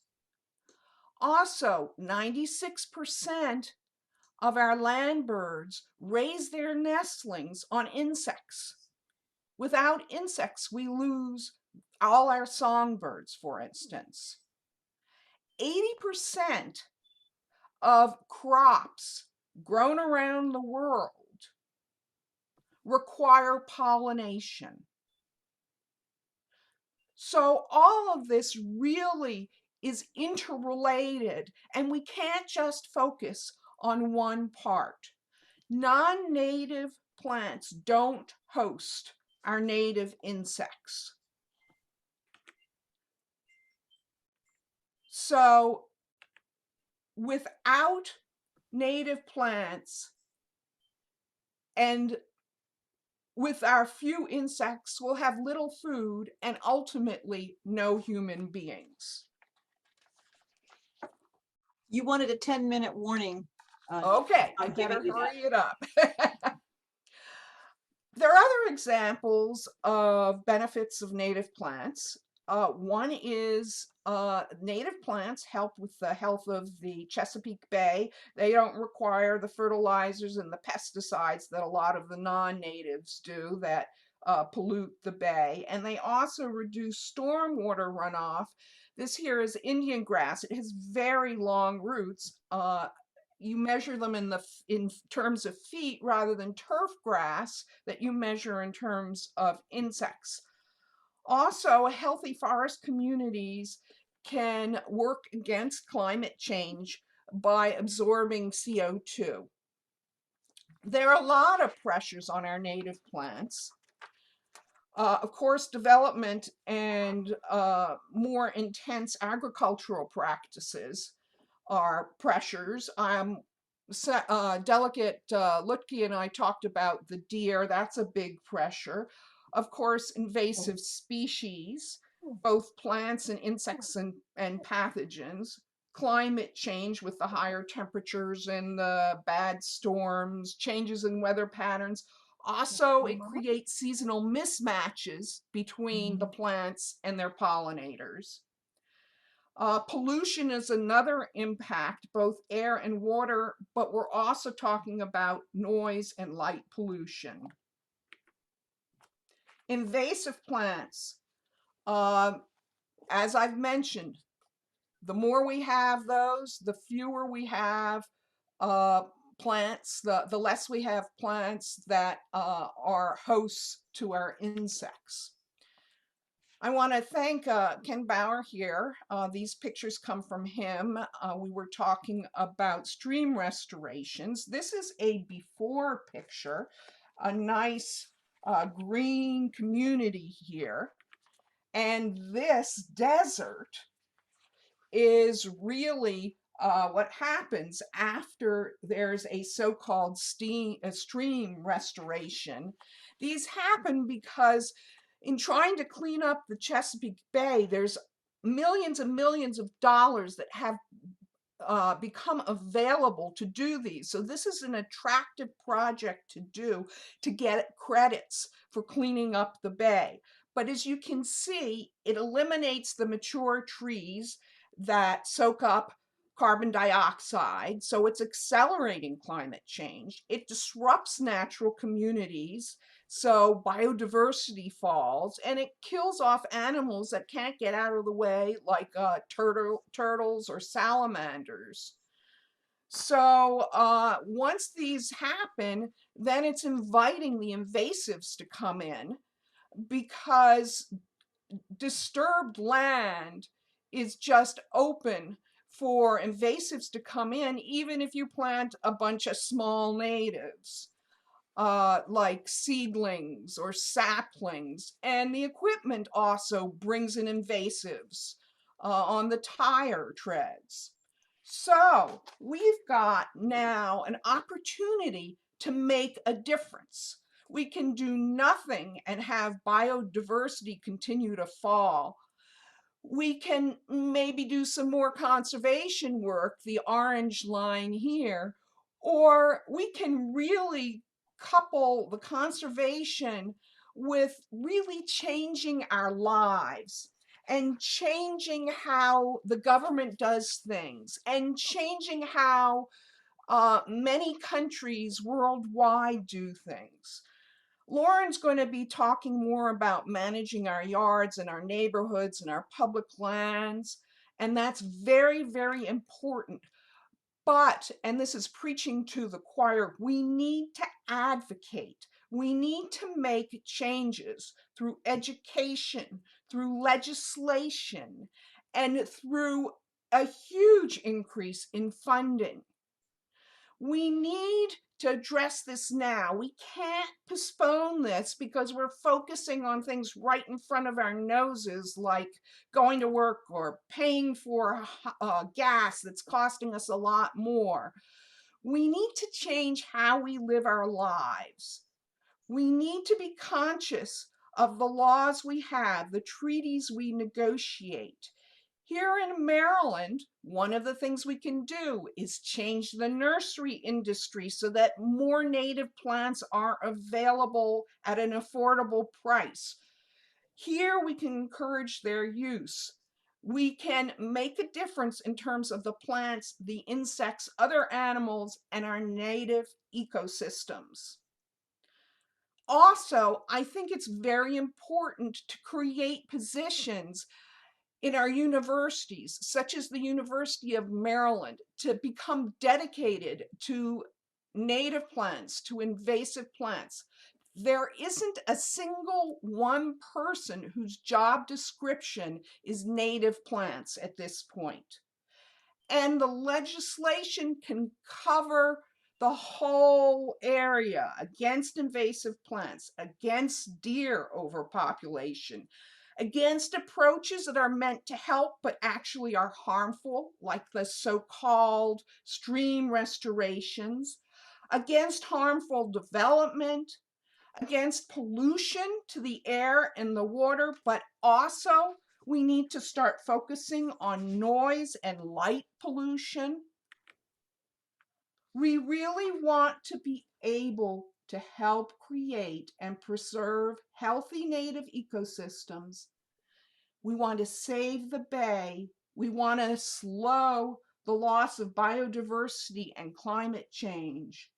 Also, 96% of our land birds raise their nestlings on insects. Without insects, we lose all our songbirds, for instance. 80% of crops grown around the world require pollination. So all of this really is interrelated, and we can't just focus on one part. Non-native plants don't host our native insects. So without native plants and with our few insects, we'll have little food and ultimately no human beings. You wanted a 10-minute warning. Okay, I I'm better giving you that. hurry it up. There are other examples of benefits of native plants. One is native plants help with the health of the Chesapeake Bay. They don't require the fertilizers and the pesticides that a lot of the non-natives do that pollute the bay. And they also reduce stormwater runoff. This here is Indian grass. It has very long roots. You measure them in terms of feet rather than turf grass that you measure in terms of insects. Also, healthy forest communities can work against climate change by absorbing CO2. There are a lot of pressures on our native plants. Of course, development and more intense agricultural practices are pressures. Delegate Luedtke and I talked about the deer. That's a big pressure. Of course, invasive species, both plants and insects and pathogens. Climate change with the higher temperatures and the bad storms, changes in weather patterns. Also, it creates seasonal mismatches between the plants and their pollinators. Pollution is another impact, both air and water, but we're also talking about noise and light pollution. Invasive plants, as I've mentioned, the more we have those, the fewer we have plants, the less we have plants that are hosts to our insects. I want to thank Ken Bauer here. These pictures come from him. We were talking about stream restorations. This is a before picture, a nice green community here. And this desert is really what happens after there's a so-called stream restoration. These happen because in trying to clean up the Chesapeake Bay, there's millions and millions of dollars that have become available to do these. So this is an attractive project to do to get credits for cleaning up the bay. But as you can see, it eliminates the mature trees that soak up carbon dioxide, so it's accelerating climate change. It disrupts natural communities, so biodiversity falls, and it kills off animals that can't get out of the way, like turtles or salamanders. So once these happen, then it's inviting the invasives to come in, because disturbed land is just open for invasives to come in, even if you plant a bunch of small natives, like seedlings or saplings. And the equipment also brings in invasives on the tire treads. So we've got now an opportunity to make a difference. We can do nothing and have biodiversity continue to fall. We can maybe do some more conservation work, the orange line here, or we can really couple the conservation with really changing our lives and changing how the government does things and changing how many countries worldwide do things. Lauren's going to be talking more about managing our yards and our neighborhoods and our public lands, and that's very, very important. But, and this is preaching to the choir, we need to advocate. We need to make changes through education, through legislation, and through a huge increase in funding. We need to address this now. We can't postpone this because we're focusing on things right in front of our noses, like going to work or paying for gas that's costing us a lot more. We need to change how we live our lives. We need to be conscious of the laws we have, the treaties we negotiate. Here in Maryland, one of the things we can do is change the nursery industry so that more native plants are available at an affordable price. Here we can encourage their use. We can make a difference in terms of the plants, the insects, other animals, and our native ecosystems. Also, I think it's very important to create positions in our universities, such as the University of Maryland, to become dedicated to native plants, to invasive plants. There isn't a single one person whose job description is native plants at this point. And the legislation can cover the whole area against invasive plants, against deer overpopulation, against approaches that are meant to help but actually are harmful, like the so-called stream restorations, against harmful development, against pollution to the air and the water, but also we need to start focusing on noise and light pollution. We really want to be able to help create and preserve healthy native ecosystems. We want to save the bay. We want to slow the loss of biodiversity and climate change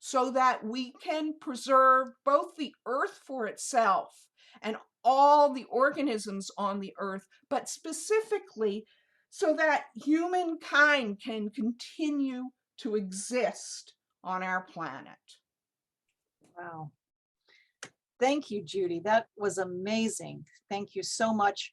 so that we can preserve both the earth for itself and all the organisms on the earth, but specifically so that humankind can continue to exist on our planet. Wow. Thank you, Judy. That was amazing. Thank you so much.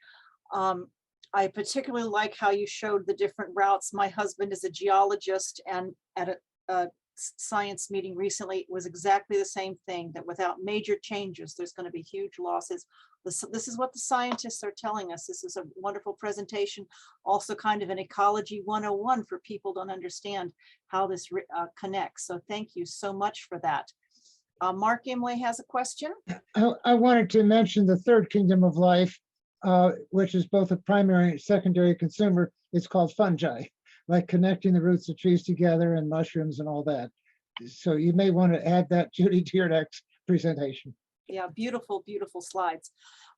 I particularly like how you showed the different routes. My husband is a geologist, and at a science meeting recently, it was exactly the same thing, that without major changes, there's going to be huge losses. This is what the scientists are telling us. This is a wonderful presentation, also kind of an ecology 101 for people to understand how this connects. So thank you so much for that. Mark Imlay has a question. I wanted to mention the third kingdom of life, which is both a primary and secondary consumer. It's called fungi, like connecting the roots of trees together and mushrooms and all that. So you may want to add that, Judy, to your next presentation. Yeah, beautiful, beautiful slides.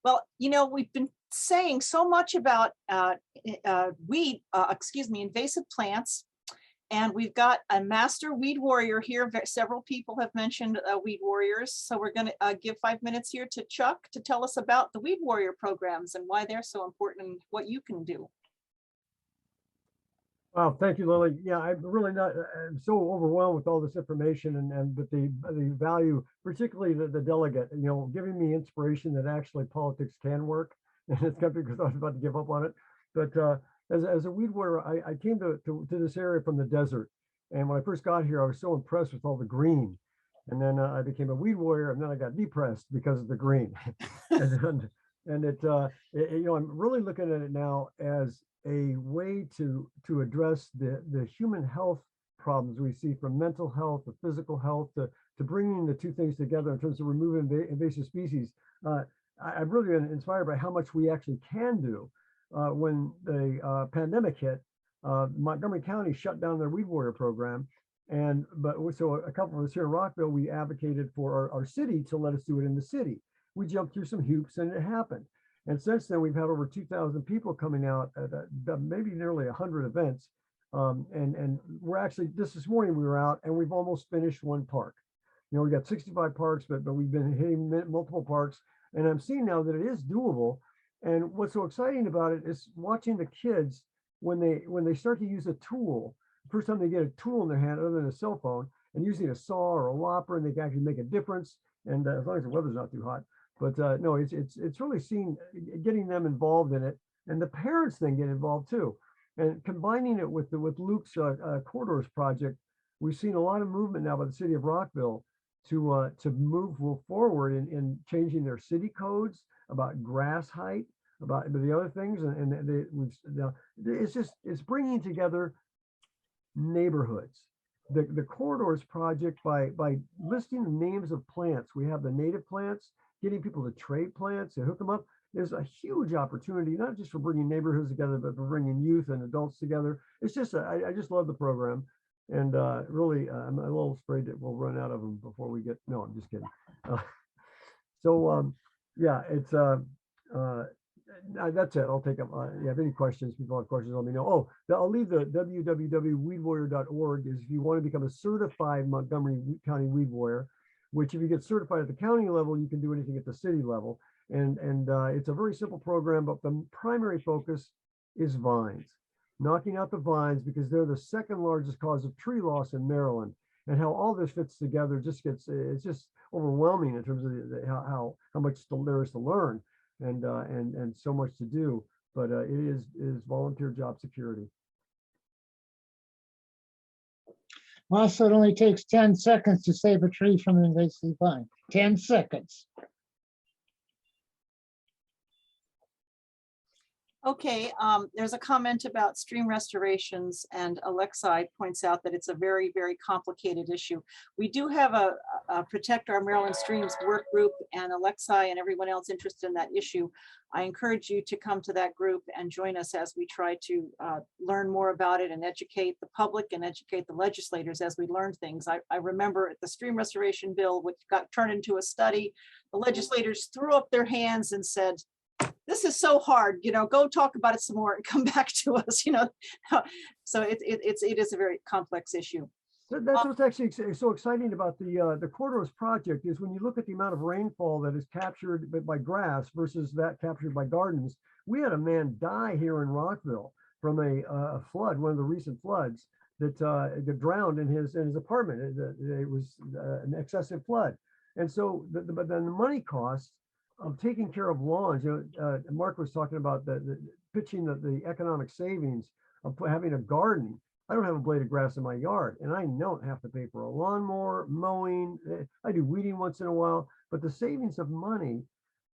Well, you know, we've been saying so much about invasive plants, and we've got a master weed warrior here. Several people have mentioned weed warriors, so we're going to give 5 minutes here to Chuck to tell us about the weed warrior programs and why they're so important and what you can do. Wow, thank you, Lily. Yeah, I'm really not, I'm so overwhelmed with all this information and but the value, particularly the delegate, you know, giving me inspiration that actually politics can work in this country, because I was about to give up on it. But as a weed warrior, I came to this area from the desert. And when I first got here, I was so impressed with all the green. And then I became a weed warrior, and then I got depressed because of the green. and you know, I'm really looking at it now as a way to address the human health problems we see, from mental health to physical health to bringing the two things together in terms of removing invasive species. I've really been inspired by how much we actually can do. When the pandemic hit, Montgomery County shut down their weed warrior program. So a couple of us here in Rockville, we advocated for our city to let us do it in the city. We jumped through some hoops and it happened. And since then, we've had over 2,000 people coming out at maybe nearly 100 events. And we're actually, this morning we were out and we've almost finished one park. You know, we got 65 parks, but we've been hitting multiple parks. And I'm seeing now that it is doable. And what's so exciting about it is watching the kids when they start to use a tool. First time they get a tool in their hand other than a cell phone, and using a saw or a lopper, and they can actually make a difference. And as long as the weather's not too hot. But no, it's really getting them involved in it, and the parents then get involved too. And combining it with Luke's corridors project, we've seen a lot of movement now by the city of Rockville to move forward in changing their city codes about grass height, about the other things, it's bringing together neighborhoods. The corridors project, by listing the names of plants, we have the native plants, getting people to trade plants and hook them up. There's a huge opportunity, not just for bringing neighborhoods together, but for bringing youth and adults together. It's just, I just love the program. And really, I'm a little afraid that we'll run out of them before we get, no, I'm just kidding. Yeah, it's, that's it. I'll take up, you have any questions, people have questions, let me know. Oh, I'll leave the www.weedwarrior.org is if you want to become a certified Montgomery County weed warrior, which if you get certified at the county level, you can do anything at the city level. And it's a very simple program, but the primary focus is vines, knocking out the vines, because they're the second largest cause of tree loss in Maryland. And how all this fits together just gets, it's just overwhelming in terms of how much there is to learn and so much to do. But it is volunteer job security. Well, so it only takes 10 seconds to save a tree from an invasive vine. 10 seconds. Okay, there's a comment about stream restorations, and Alexei points out that it's a very, very complicated issue. We do have a Protect Our Maryland Streams work group, and Alexei and everyone else interested in that issue, I encourage you to come to that group and join us as we try to learn more about it and educate the public and educate the legislators as we learn things. I remember the stream restoration bill, which got turned into a study, the legislators threw up their hands and said, this is so hard, you know, go talk about it some more and come back to us, you know. So it is a very complex issue. That's what's actually so exciting about the corridors project is when you look at the amount of rainfall that is captured by grass versus that captured by gardens. We had a man die here in Rockville from a flood, one of the recent floods that drowned in his apartment. It was an excessive flood, and so but then the money costs of taking care of lawns. You know, Mark was talking about pitching the economic savings of having a garden. I don't have a blade of grass in my yard, and I don't have to pay for a lawnmower, mowing. I do weeding once in a while, but the savings of money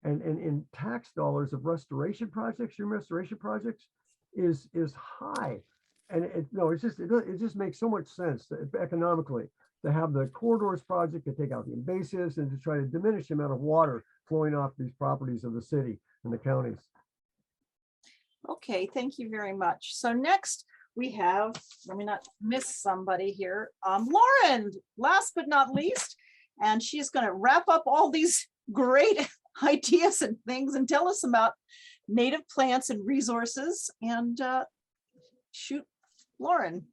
and in tax dollars of restoration projects, stream restoration projects, is high. And it just makes so much sense economically to have the corridors project to take out the invasives and to try to diminish the amount of water flowing off these properties of the city and the counties. Okay, thank you very much. So next we have, let me not miss somebody here, Lauren, last but not least, and she's going to wrap up all these great ideas and things and tell us about native plants and resources. And shoot, Lauren.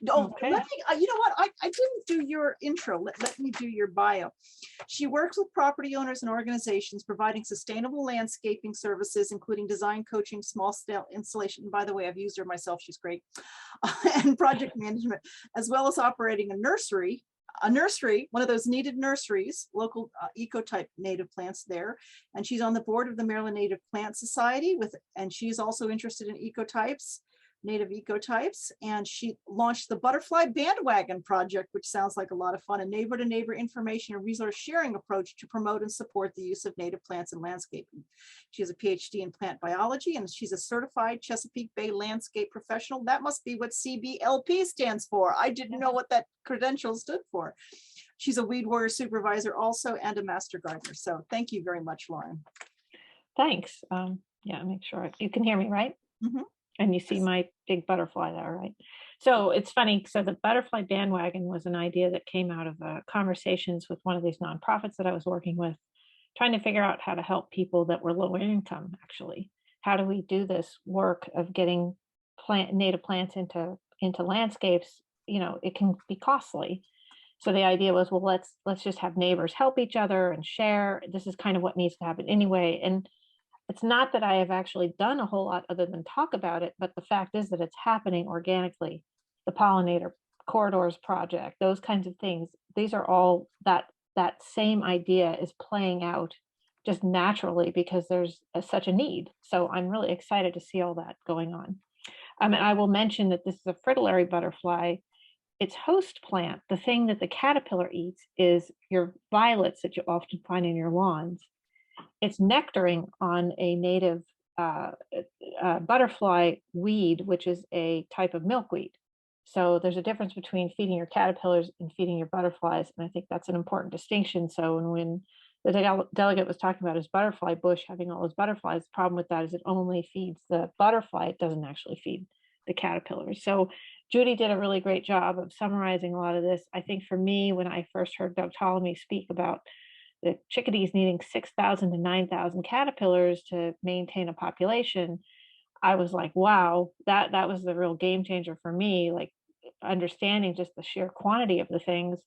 Oh, Okay. let me, you know what? I didn't do your intro. Let me do your bio. She works with property owners and organizations providing sustainable landscaping services, including design coaching, small scale installation. And by the way, I've used her myself. She's great. And project management, as well as operating a nursery, one of those needed nurseries, local ecotype native plants there. And she's on the board of the Maryland Native Plant Society and she's also interested in native ecotypes, and she launched the Butterfly Bandwagon Project, which sounds like a lot of fun, a neighbor-to-neighbor information and resource sharing approach to promote and support the use of native plants in landscaping. She has a PhD in plant biology, and she's a certified Chesapeake Bay landscape professional. That must be what CBLP stands for. I didn't know what that credential stood for. She's a Weed Warrior supervisor also, and a master gardener. So thank you very much, Lauren. Thanks. Yeah, make sure you can hear me, right? Mm-hmm. And you see my big butterfly there, right? So it's funny. So the Butterfly Bandwagon was an idea that came out of conversations with one of these nonprofits that I was working with, trying to figure out how to help people that were low income, actually. How do we do this work of getting native plants into landscapes? You know, it can be costly. So the idea was, well, let's just have neighbors help each other and share. This is kind of what needs to happen anyway. And it's not that I have actually done a whole lot other than talk about it, but the fact is that it's happening organically. The Pollinator Corridors Project, those kinds of things, these are all that same idea is playing out just naturally because there's such a need. So I'm really excited to see all that going on. And I will mention that this is a fritillary butterfly. Its host plant, the thing that the caterpillar eats, is your violets that you often find in your lawns. It's nectaring on a native butterfly weed, which is a type of milkweed. So there's a difference between feeding your caterpillars and feeding your butterflies. And I think that's an important distinction. So when the delegate was talking about his butterfly bush having all those butterflies, the problem with that is it only feeds the butterfly. It doesn't actually feed the caterpillars. So Judy did a really great job of summarizing a lot of this. I think for me, when I first heard Doug Ptolemy speak about the chickadees needing 6,000 to 9,000 caterpillars to maintain a population, I was like, wow, that was the real game changer for me, like understanding just the sheer quantity of the things.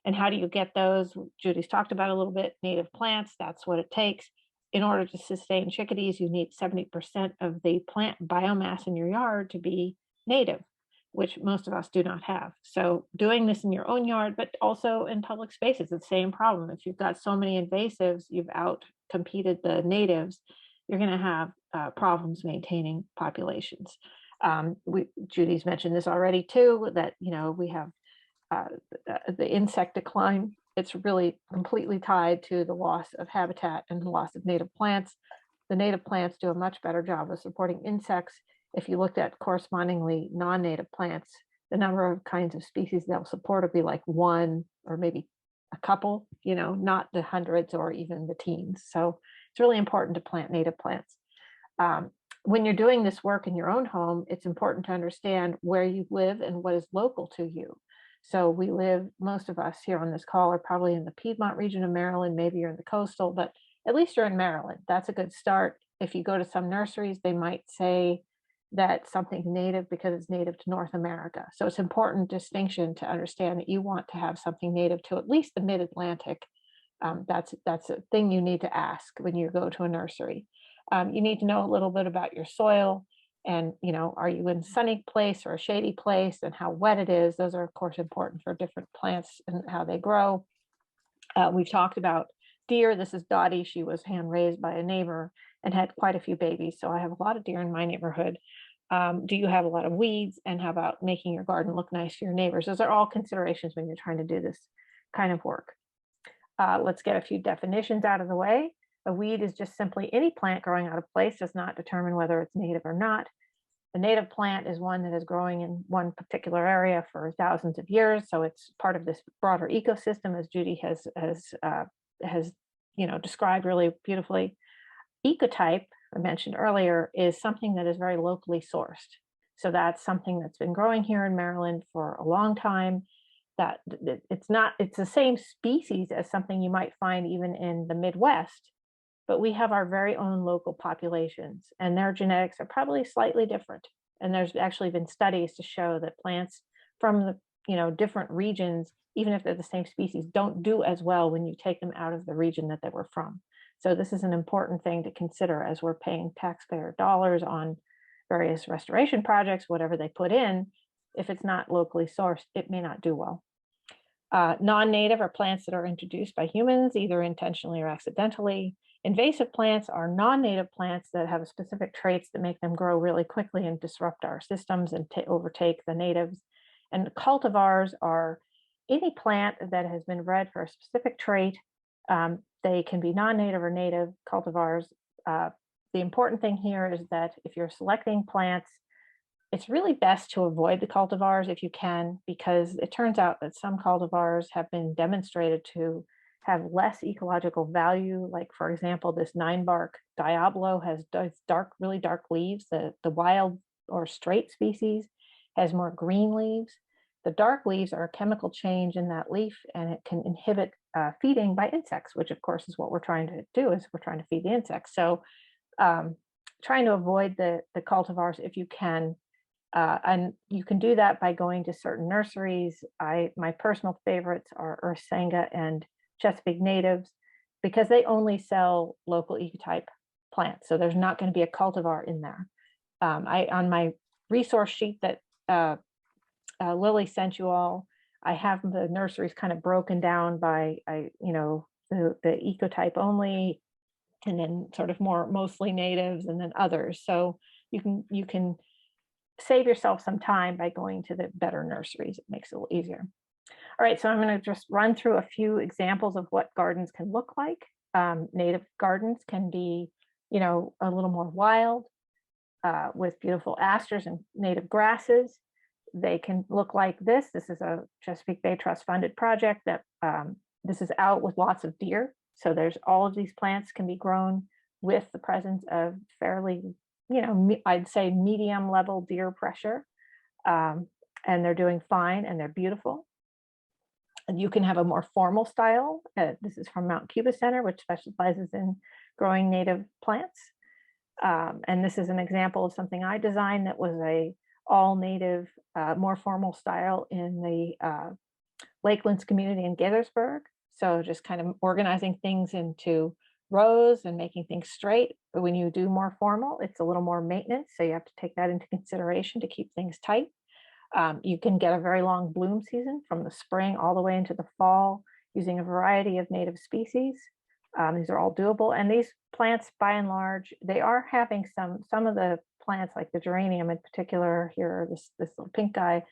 And how do you get those? Judy's talked about a little bit, native plants, that's what it takes. In order to sustain chickadees, you need 70% of the plant biomass in your yard to be native, which most of us do not have. So doing this in your own yard, but also in public spaces, it's the same problem. If you've got so many invasives, you've out-competed the natives, you're gonna have problems maintaining populations. Judy's mentioned this already too, that we have the insect decline. It's really completely tied to the loss of habitat and the loss of native plants. The native plants do a much better job of supporting insects. If you looked at correspondingly non-native plants, the number of kinds of species they'll support will be like one or maybe a couple, not the hundreds or even the teens. So it's really important to plant native plants. When you're doing this work in your own home, it's important to understand where you live and what is local to you. So we live, most of us here on this call are probably in the Piedmont region of Maryland, maybe you're in the coastal, but at least you're in Maryland. That's a good start. If you go to some nurseries, they might say that something's native because it's native to North America. So it's an important distinction to understand that you want to have something native to at least the mid-Atlantic. That's a thing you need to ask when you go to a nursery. You need to know a little bit about your soil and, are you in a sunny place or a shady place and how wet it is? Those are of course important for different plants and how they grow. We've talked about deer. This is Dottie. She was hand raised by a neighbor and had quite a few babies. So I have a lot of deer in my neighborhood. Do you have a lot of weeds? And how about making your garden look nice to your neighbors? Those are all considerations when you're trying to do this kind of work. Let's get a few definitions out of the way. A weed is just simply any plant growing out of place, does not determine whether it's native or not. The native plant is one that is growing in one particular area for thousands of years. So it's part of this broader ecosystem, as Judy has described really beautifully. Ecotype, I mentioned earlier, is something that is very locally sourced. So that's something that's been growing here in Maryland for a long time. it's the same species as something you might find even in the Midwest, but we have our very own local populations and their genetics are probably slightly different. And there's actually been studies to show that plants from the different regions, even if they're the same species, don't do as well when you take them out of the region that they were from. So this is an important thing to consider as we're paying taxpayer dollars on various restoration projects, whatever they put in. If it's not locally sourced, it may not do well. Non-native are plants that are introduced by humans, either intentionally or accidentally. Invasive plants are non-native plants that have specific traits that make them grow really quickly and disrupt our systems and overtake the natives. And cultivars are any plant that has been bred for a specific trait. They can be non-native or native cultivars. The important thing here is that if you're selecting plants, it's really best to avoid the cultivars if you can, because it turns out that some cultivars have been demonstrated to have less ecological value. Like, for example, this 9-bark Diablo has really dark leaves. The wild or straight species has more green leaves. The dark leaves are a chemical change in that leaf, and it can inhibit feeding by insects, which of course is what we're trying to do, is we're trying to feed the insects. So trying to avoid the cultivars if you can. And you can do that by going to certain nurseries. My personal favorites are Ursanga and Chesapeake Natives, because they only sell local ecotype plants. So there's not going to be a cultivar in there. On my resource sheet that Lily sent you all, I have the nurseries kind of broken down by, the ecotype only, and then sort of mostly natives, and then others. So you can save yourself some time by going to the better nurseries. It makes it a little easier. All right, so I'm going to just run through a few examples of what gardens can look like. Native gardens can be, a little more wild with beautiful asters and native grasses. They can look like this. This is a Chesapeake Bay Trust funded project that this is out with lots of deer. So there's all of these plants can be grown with the presence of fairly, I'd say medium level deer pressure. And they're doing fine and they're beautiful. And you can have a more formal style. This is from Mount Cuba Center, which specializes in growing native plants. And this is an example of something I designed that was a all native, more formal style in the Lakelands community in Gaithersburg. So just kind of organizing things into rows and making things straight. But when you do more formal, it's a little more maintenance. So you have to take that into consideration to keep things tight. You can get a very long bloom season from the spring all the way into the fall using a variety of native species. These are all doable. And these plants, by and large, they are having some of the plants, like the geranium in particular here, this little pink guy,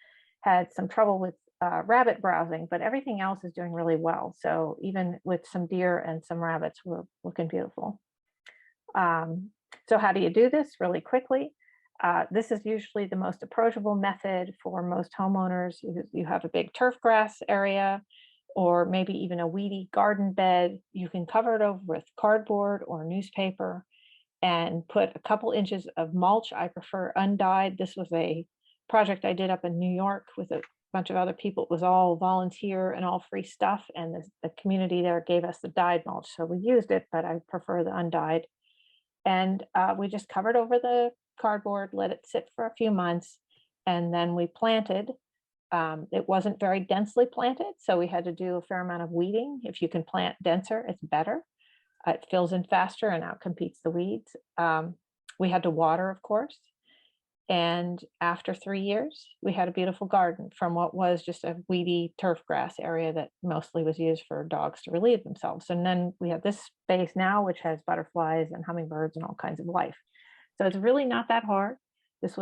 had some trouble with rabbit browsing, but everything else is doing really well. So even with some deer and some rabbits, we're looking beautiful. So how do you do this really quickly? This is usually the most approachable method for most homeowners. You have a big turf grass area, or maybe even a weedy garden bed. You can cover it over with cardboard or newspaper and put a couple inches of mulch. I prefer undyed. This was a project I did up in New York with a bunch of other people. It was all volunteer and all free stuff. And the community there gave us the dyed mulch. So we used it, but I prefer the undyed. And we just covered over the cardboard, let it sit for a few months, and then we planted. It wasn't very densely planted, so we had to do a fair amount of weeding. If you can plant denser, it's better. It fills in faster and outcompetes the weeds. We had to water, of course. And after 3 years, we had a beautiful garden from what was just a weedy turf grass area that mostly was used for dogs to relieve themselves. And then we have this space now, which has butterflies and hummingbirds and all kinds of life. So it's really not that hard. This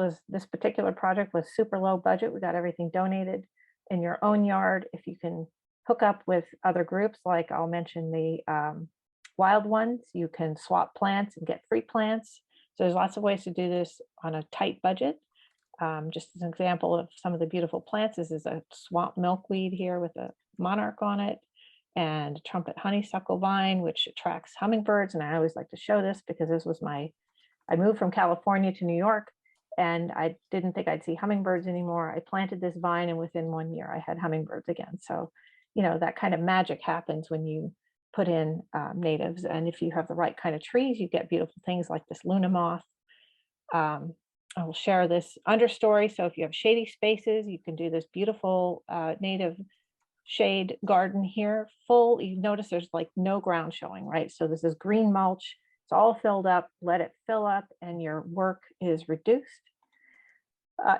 particular project was super low budget. We got everything donated. In your own yard, if you can hook up with other groups, like I'll mention the wild ones, you can swap plants and get free plants. So there's lots of ways to do this on a tight budget. Just as an example of some of the beautiful plants, this is a swamp milkweed here with a monarch on it, and a trumpet honeysuckle vine, which attracts hummingbirds. And I always like to show this because this was I moved from California to New York, and I didn't think I'd see hummingbirds anymore. I planted this vine, and within 1 year I had hummingbirds again. So, you know, that kind of magic happens when you put in natives. And if you have the right kind of trees, you get beautiful things like this Luna moth. I will share this understory. So if you have shady spaces, you can do this beautiful native shade garden here. Full, you notice there's like no ground showing, right? So this is green mulch. It's all filled up. Let it fill up and your work is reduced.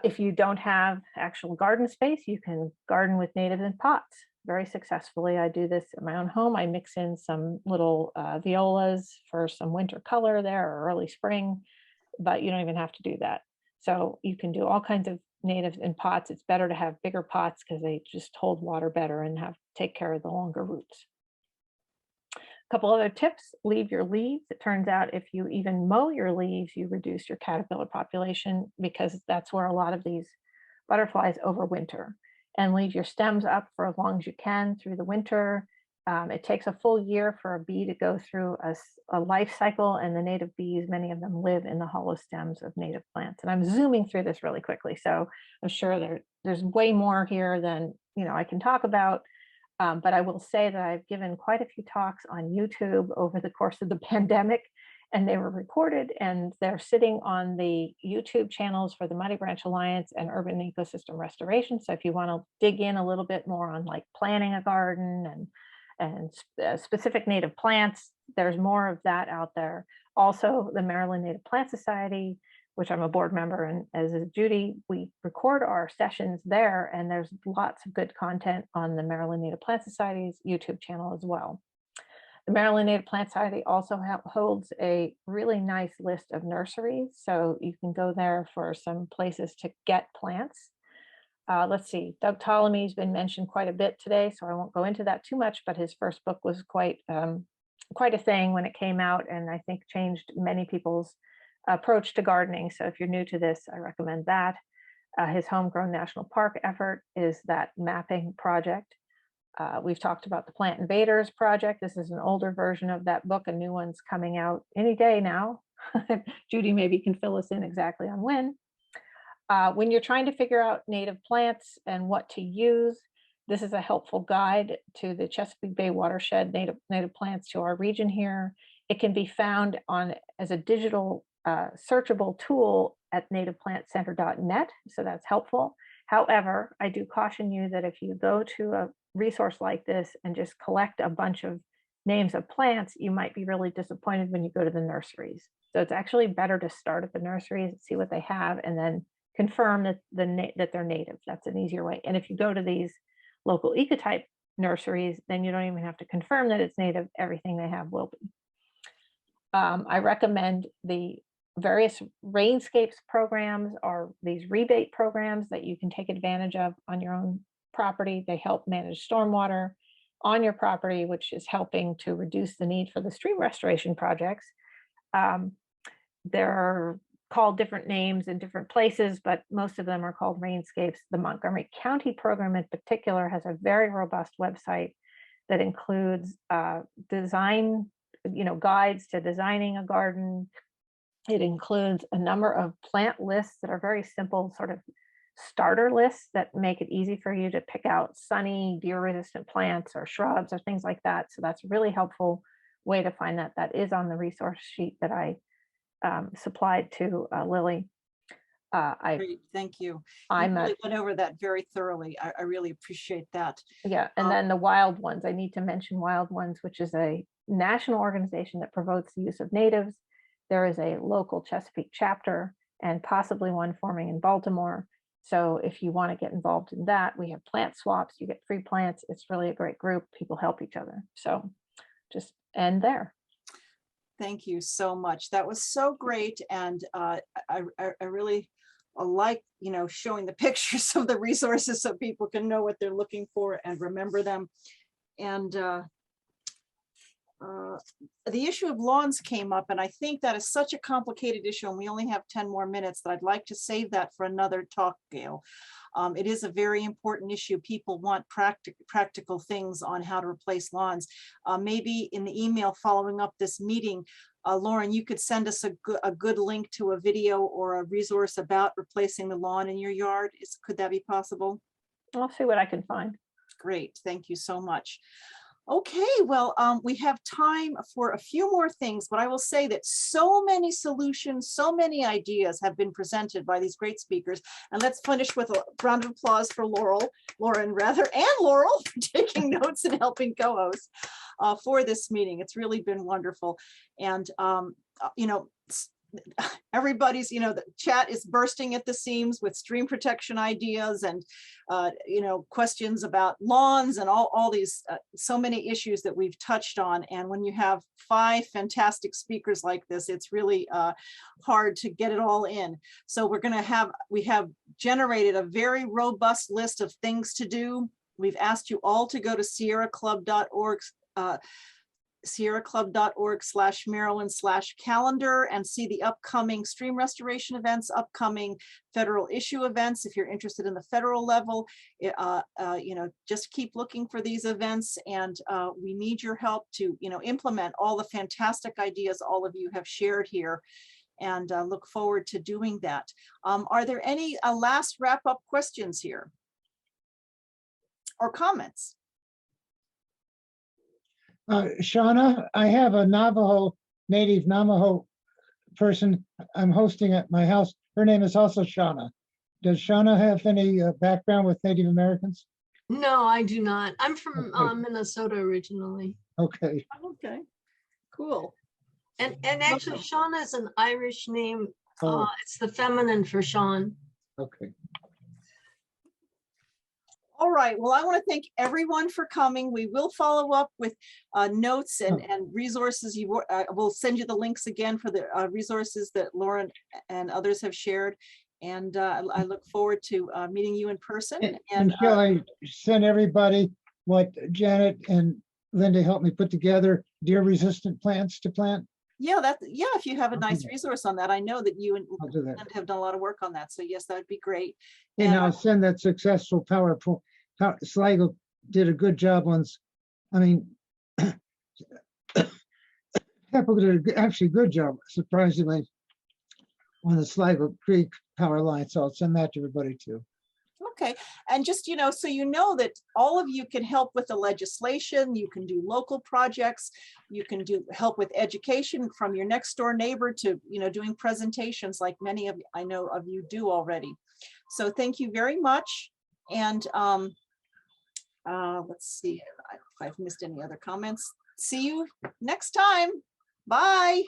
If you don't have actual garden space, you can garden with natives in pots very successfully. I do this in my own home. I mix in some little violas for some winter color there or early spring, but you don't even have to do that. So you can do all kinds of natives in pots. It's better to have bigger pots because they just hold water better and take care of the longer roots. A couple other tips: leave your leaves. It turns out if you even mow your leaves, you reduce your caterpillar population, because that's where a lot of these butterflies overwinter. And leave your stems up for as long as you can through the winter. It takes a full year for a bee to go through a life cycle, and the native bees, many of them live in the hollow stems of native plants. And I'm zooming through this really quickly, so I'm sure there's way more here than I can talk about. But I will say that I've given quite a few talks on YouTube over the course of the pandemic, and they were recorded and they're sitting on the YouTube channels for the Mighty Branch Alliance and Urban Ecosystem Restoration. So if you want to dig in a little bit more on like planting a garden and specific native plants, there's more of that out there. Also, the Maryland Native Plant Society, which I'm a board member, and as is Judy, we record our sessions there, and there's lots of good content on the Maryland Native Plant Society's YouTube channel as well. The Maryland Native Plant Society also holds a really nice list of nurseries, so you can go there for some places to get plants. Let's see, Doug Ptolemy's been mentioned quite a bit today, so I won't go into that too much, but his first book was quite a thing when it came out, and I think changed many people's approach to gardening. So if you're new to this, I recommend that. His Homegrown National Park effort is that mapping project. We've talked about the Plant Invaders project. This is an older version of that book. A new one's coming out any day now. Judy maybe can fill us in exactly on when. When you're trying to figure out native plants and what to use, this is a helpful guide to the Chesapeake Bay watershed native plants to our region here. It can be found as a digital searchable tool at nativeplantcenter.net, so that's helpful. However, I do caution you that if you go to a resource like this and just collect a bunch of names of plants, you might be really disappointed when you go to the nurseries. So it's actually better to start at the nurseries, see what they have, and then confirm that they're native. That's an easier way. And if you go to these local ecotype nurseries, then you don't even have to confirm that it's native. Everything they have will be. I recommend the various Rainscapes programs or these rebate programs that you can take advantage of on your own property. They help manage stormwater on your property, which is helping to reduce the need for the stream restoration projects. They're called different names in different places, but most of them are called Rainscapes. The Montgomery County program in particular has a very robust website that includes design, guides to designing a garden. It includes a number of plant lists that are very simple, sort of starter lists that make it easy for you to pick out sunny, deer-resistant plants or shrubs or things like that. So that's a really helpful way to find that. That is on the resource sheet that I supplied to Lily. Great, thank you. You really went over that very thoroughly. I really appreciate that. Yeah, and then the Wild Ones. I need to mention Wild Ones, which is a national organization that promotes the use of natives. There is a local Chesapeake chapter and possibly one forming in Baltimore. So if you want to get involved in that, we have plant swaps. You get free plants. It's really a great group. People help each other. So just end there. Thank you so much. That was so great. And I really like, showing the pictures of the resources so people can know what they're looking for and remember them. And the issue of lawns came up, and I think that is such a complicated issue, and we only have 10 more minutes, that I'd like to save that for another talk, Gail. It is a very important issue. People want practical things on how to replace lawns. Maybe in the email following up this meeting, Lauren, you could send us a good link to a video or a resource about replacing the lawn in your yard. Could that be possible? I'll see what I can find. Great, thank you so much. Okay, well, we have time for a few more things, but I will say that so many solutions, so many ideas have been presented by these great speakers. And let's finish with a round of applause for Lauren rather, and Laurel for taking notes and helping co-host for this meeting. It's really been wonderful. And, you know, everybody's, you know, the chat is bursting at the seams with stream protection ideas and, you know, questions about lawns and all these, so many issues that we've touched on. And when you have 5 fantastic speakers like this, it's really hard to get it all in. So we have generated a very robust list of things to do. We've asked you all to go to sierraclub.org, sierraclub.org/Maryland/calendar and see the upcoming stream restoration events, upcoming federal issue events. If you're interested in the federal level, you know, just keep looking for these events, and we need your help to, you know, implement all the fantastic ideas all of you have shared here, and look forward to doing that. Are there any last wrap-up questions here or comments? Shauna, I have a native Navajo person I'm hosting at my house. Her name is also Shauna. Does Shauna have any background with Native Americans? No, I do not. I'm from Okay. Minnesota originally. Okay. Okay, cool. And actually, Shauna is an Irish name. Oh. It's the feminine for Sean. Okay. All right, well, I want to thank everyone for coming. We will follow up with notes and resources. We'll send you the links again for the resources that Lauren and others have shared. And I look forward to meeting you in person. And shall I send everybody what Janet and Linda helped me put together, deer resistant plants to plant? Yeah, if you have a nice resource on that, I know that you and I'll do that. Linda have done a lot of work on that. So yes, that would be great. And I'll send that successful PowerPoint. Sligo did a good job on, I mean, Apple did actually a good job, surprisingly, on the Sligo Creek power line. So I'll send that to everybody too. Okay, and just, you know, so you know that all of you can help with the legislation, you can do local projects, you can help with education from your next door neighbor to, you know, doing presentations like many of I know of you do already. So thank you very much. And let's see if I've missed any other comments. See you next time. Bye.